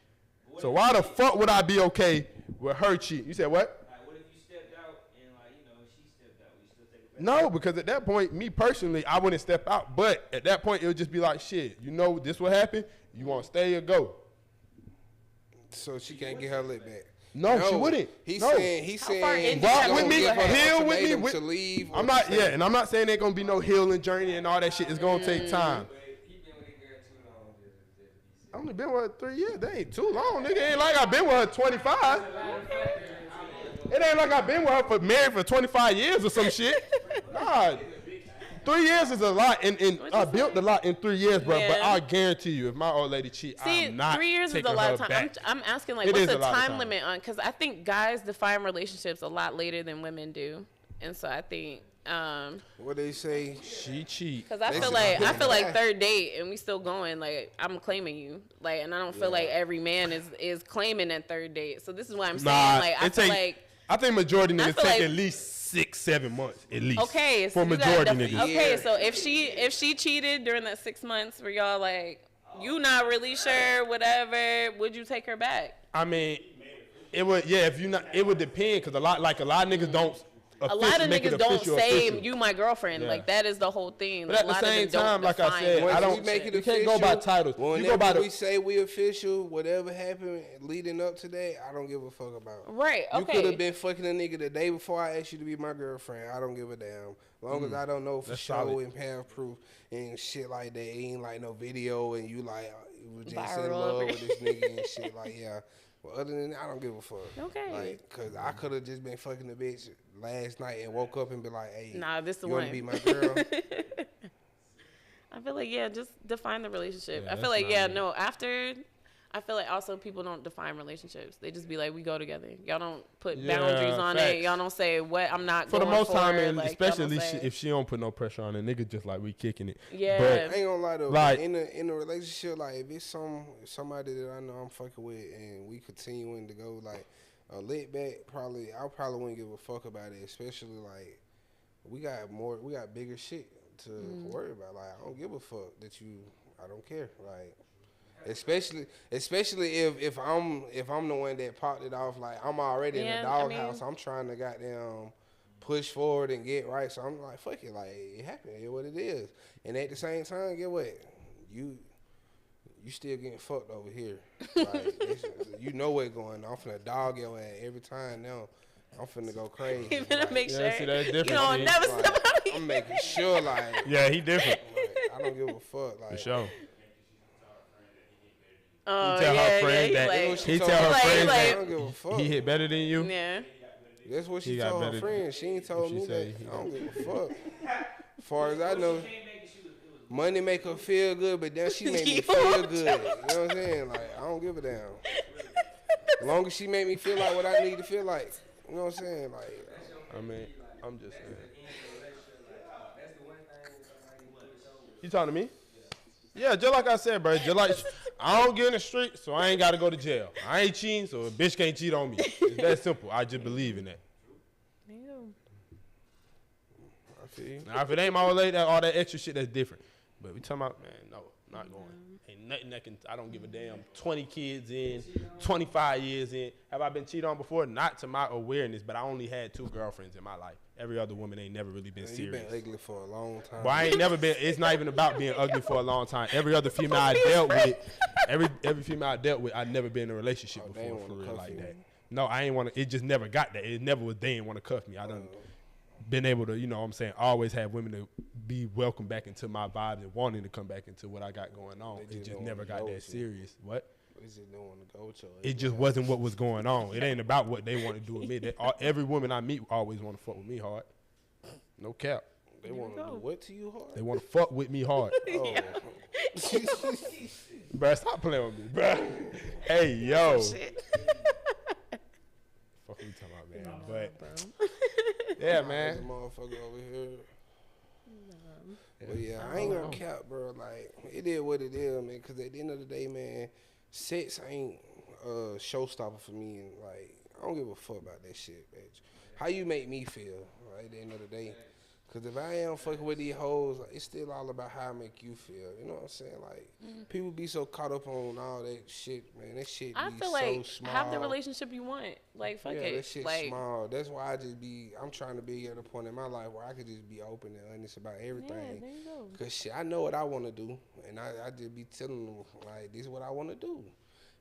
So why the fuck would I be okay with her cheating? You said what? What if you stepped out and she stepped out? Would you still take it back? No, because at that point, me personally, I wouldn't step out. But at that point, it would just be like, shit, this will happen? You want to stay or go? So she can't get her lick back. No, she wouldn't. He's saying walk with me, heal with me. To leave. I'm not, and I'm not saying there's gonna be no healing journey and all that shit. It's gonna take time. I only been with her 3 years. That ain't too long, nigga. It ain't like I've been with her 25. It ain't like I've been with her married for 25 years or some shit. Nah. 3 years is a lot, and I built a lot in 3 years, bro. Yeah. But I guarantee you, if my old lady cheat, I'm not 3 years is a lot of time. I'm asking, like, what's the time limit on? Because I think guys define relationships a lot later than women do, and so I think. What they say? She cheat. Because I feel like third date, and we still going. Like, I'm claiming you, like, and I don't feel like every man is claiming that third date. So this is what I'm saying. Like, I think majority niggas take at least 6-7 months at least. Okay, so for majority niggas. Okay, so if she cheated during that 6 months, where y'all like, you not really sure, whatever, would you take her back? I mean, it would. Yeah, if you not, it would depend because a lot of niggas don't. A lot of niggas don't say official. You my girlfriend. Yeah. Like that is the whole thing. But at the same time, like I said, I don't. You can't go by titles. You go by we say we official. Whatever happened leading up to that, I don't give a fuck about. Right. Okay. You could have been fucking a nigga the day before I asked you to be my girlfriend. I don't give a damn. As long as I don't know for sure and have proof and shit like that. Ain't like no video and you like you was just in love with this nigga and shit like yeah. But other than that, I don't give a fuck. Okay. Like, cause I could have just been fucking the bitch last night and woke up and be like, hey, nah, this the you one. wanna be my girl? I feel like, just define the relationship. Yeah, I feel like, after, I feel like also people don't define relationships. They just be like, we go together. Y'all don't put boundaries on it. Y'all don't say what I'm not going for. For the most time, and like, especially if she don't put no pressure on it, nigga just like we kicking it. Yeah. But I ain't gonna lie though, like, in a relationship, like if it's somebody that I know I'm fucking with and we continuing to go like a lit back, I probably wouldn't give a fuck about it, especially like we got bigger shit to worry about. Like I don't give a fuck I don't care. Like especially if I'm the one that popped it off, like I'm already in the doghouse. I'm trying to goddamn push forward and get right. So I'm like, fuck it, like it happened. It's what it is. And at the same time, get what? You still getting fucked over here. Like you know what's going on. I'm finna dog your ass every time now. I'm finna go crazy. You finna make sure. See, that's different. You don't never step out. I'm making sure, like. Yeah, he different. Like, I don't give a fuck. Like, for sure. Oh, he tell her friend that he tell her friend that I don't give a fuck. He hit better than you. Yeah. That's what she told her friend. She ain't told me that. I don't give a fuck. As far as I know, money make her feel good, but then she make me feel good. You know what I'm saying? Like, I don't give a damn. As long as she make me feel like what I need to feel like. You know what I'm saying? Like, I mean, I'm just saying. You talking to me? Yeah, just like I said, bro. Just like I don't get in the street, so I ain't got to go to jail. I ain't cheating, so a bitch can't cheat on me. It's that simple. I just believe in that. I feel you. Now, if it ain't my old lady, all that extra shit, that's different. But we talking about, man, no, not going. Ain't nothing that can, I don't give a damn. 20 kids in, 25 years in. Have I been cheated on before? Not to my awareness, but I only had 2 girlfriends in my life. Every other woman ain't never really been serious. You been ugly for a long time. But I ain't never been, it's not even about being ugly for a long time. Every other female I dealt with, every female I dealt with, I'd never been in a relationship before for real like that. No, I ain't want to, it just never got that. It never was, they didn't want to cuff me. I done been able to, you know what I'm saying, always have women to be welcome back into my vibes and wanting to come back into what I got going on. It just never got that serious. What? It just wasn't what was going on. It ain't about what they want to do with me. Every woman I meet always want to fuck with me hard. No cap. They want to do what to you hard? They want to fuck with me hard. Oh. Bruh, stop playing with me, bruh. Hey, yo. Oh, shit. Fuck you talking about, man. But, yeah, man. There's a motherfucker over here. But yeah, I ain't gonna cap, bro. Like, it is what it is, man. Because at the end of the day, man, sex ain't a showstopper for me. And, like, I don't give a fuck about that shit, bitch. How you make me feel, right, at the end of the day. Because if I am fucking with these hoes, like, it's still all about how I make you feel. You know what I'm saying? Like, people be so caught up on all that shit, man. That shit be feel so like small. have the relationship you want. Like, fuck it. That shit like, small. That's why I'm trying to be at a point in my life where I could just be open and honest about everything. Yeah, there you go. Because shit, I know what I want to do. And I just be telling them, like, this is what I want to do.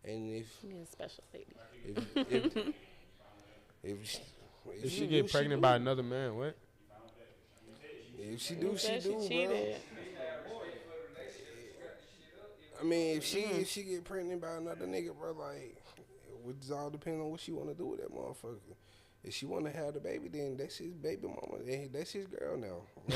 And if... You're a special lady. If she get pregnant by another man, what? If she do, she do, cheated. bro. I mean, if she get pregnant by another nigga, bro, like, it all depends on what she want to do with that motherfucker. If she want to have the baby, then that's his baby mama. That's his girl now. I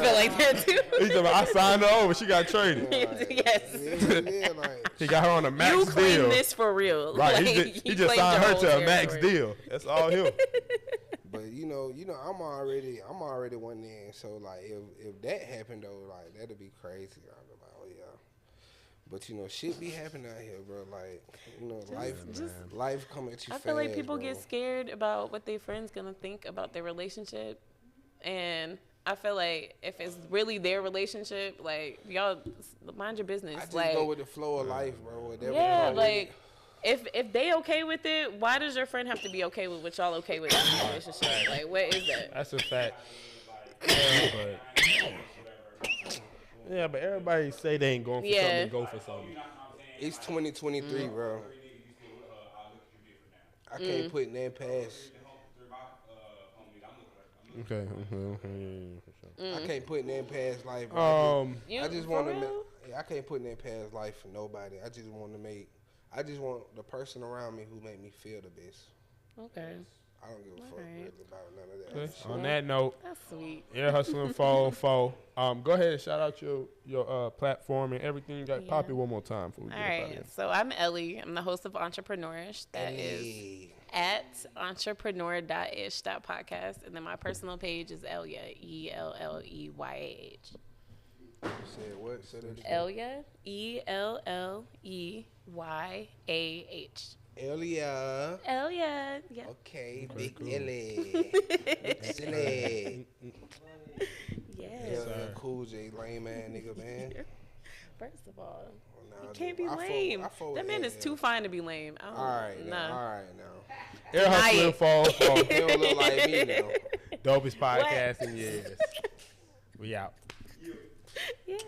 feel like that too. He said, I signed her over. She got traded. Yes. Yeah, like, he got her on a max deal. You claim this for real. Right. Like, he just signed her to a max deal. That's all him. But you know, I'm already one in. So like, if that happened though, like that'd be crazy. I'd be like, oh yeah. But you know, shit be happening out here, bro. Like, you know, life come at you. I feel like people get scared about what their friends gonna think about their relationship, and I feel like if it's really their relationship, like y'all mind your business. I just like, go with the flow of life, bro. Whatever yeah, like if they okay with it, why does your friend have to be okay with what y'all okay with in the relationship? Like, what is that? That's a fact. Yeah, but everybody say they ain't going for something and go for something. It's 2023, bro. I can't put nothing past. Okay. I can't put nothing past life. Bro. I just want to. I can't put nothing past life for nobody. I just want the person around me who make me feel the best. Okay. I don't give a fuck really about none of that. On that note, that's sweet. EarHustlin404. Go ahead and shout out your platform and everything. Pop it one more time for we All right. So I'm Ellie. I'm the host of Entrepreneurish. That is at entrepreneur.ish.podcast. And then my personal page is Elia, ELLEYAH. You said what? Say that again. Elia, ELLEYAH. Elia. Elia. Yeah. Okay, big Ellie. Silly. Yes. Cool J, lame ass nigga, man. First of all, you can't be lame. That man is too fine to be lame. All right now. EarHustlin404. He don't look like me now. Dopest podcast in years. We out. Yeah.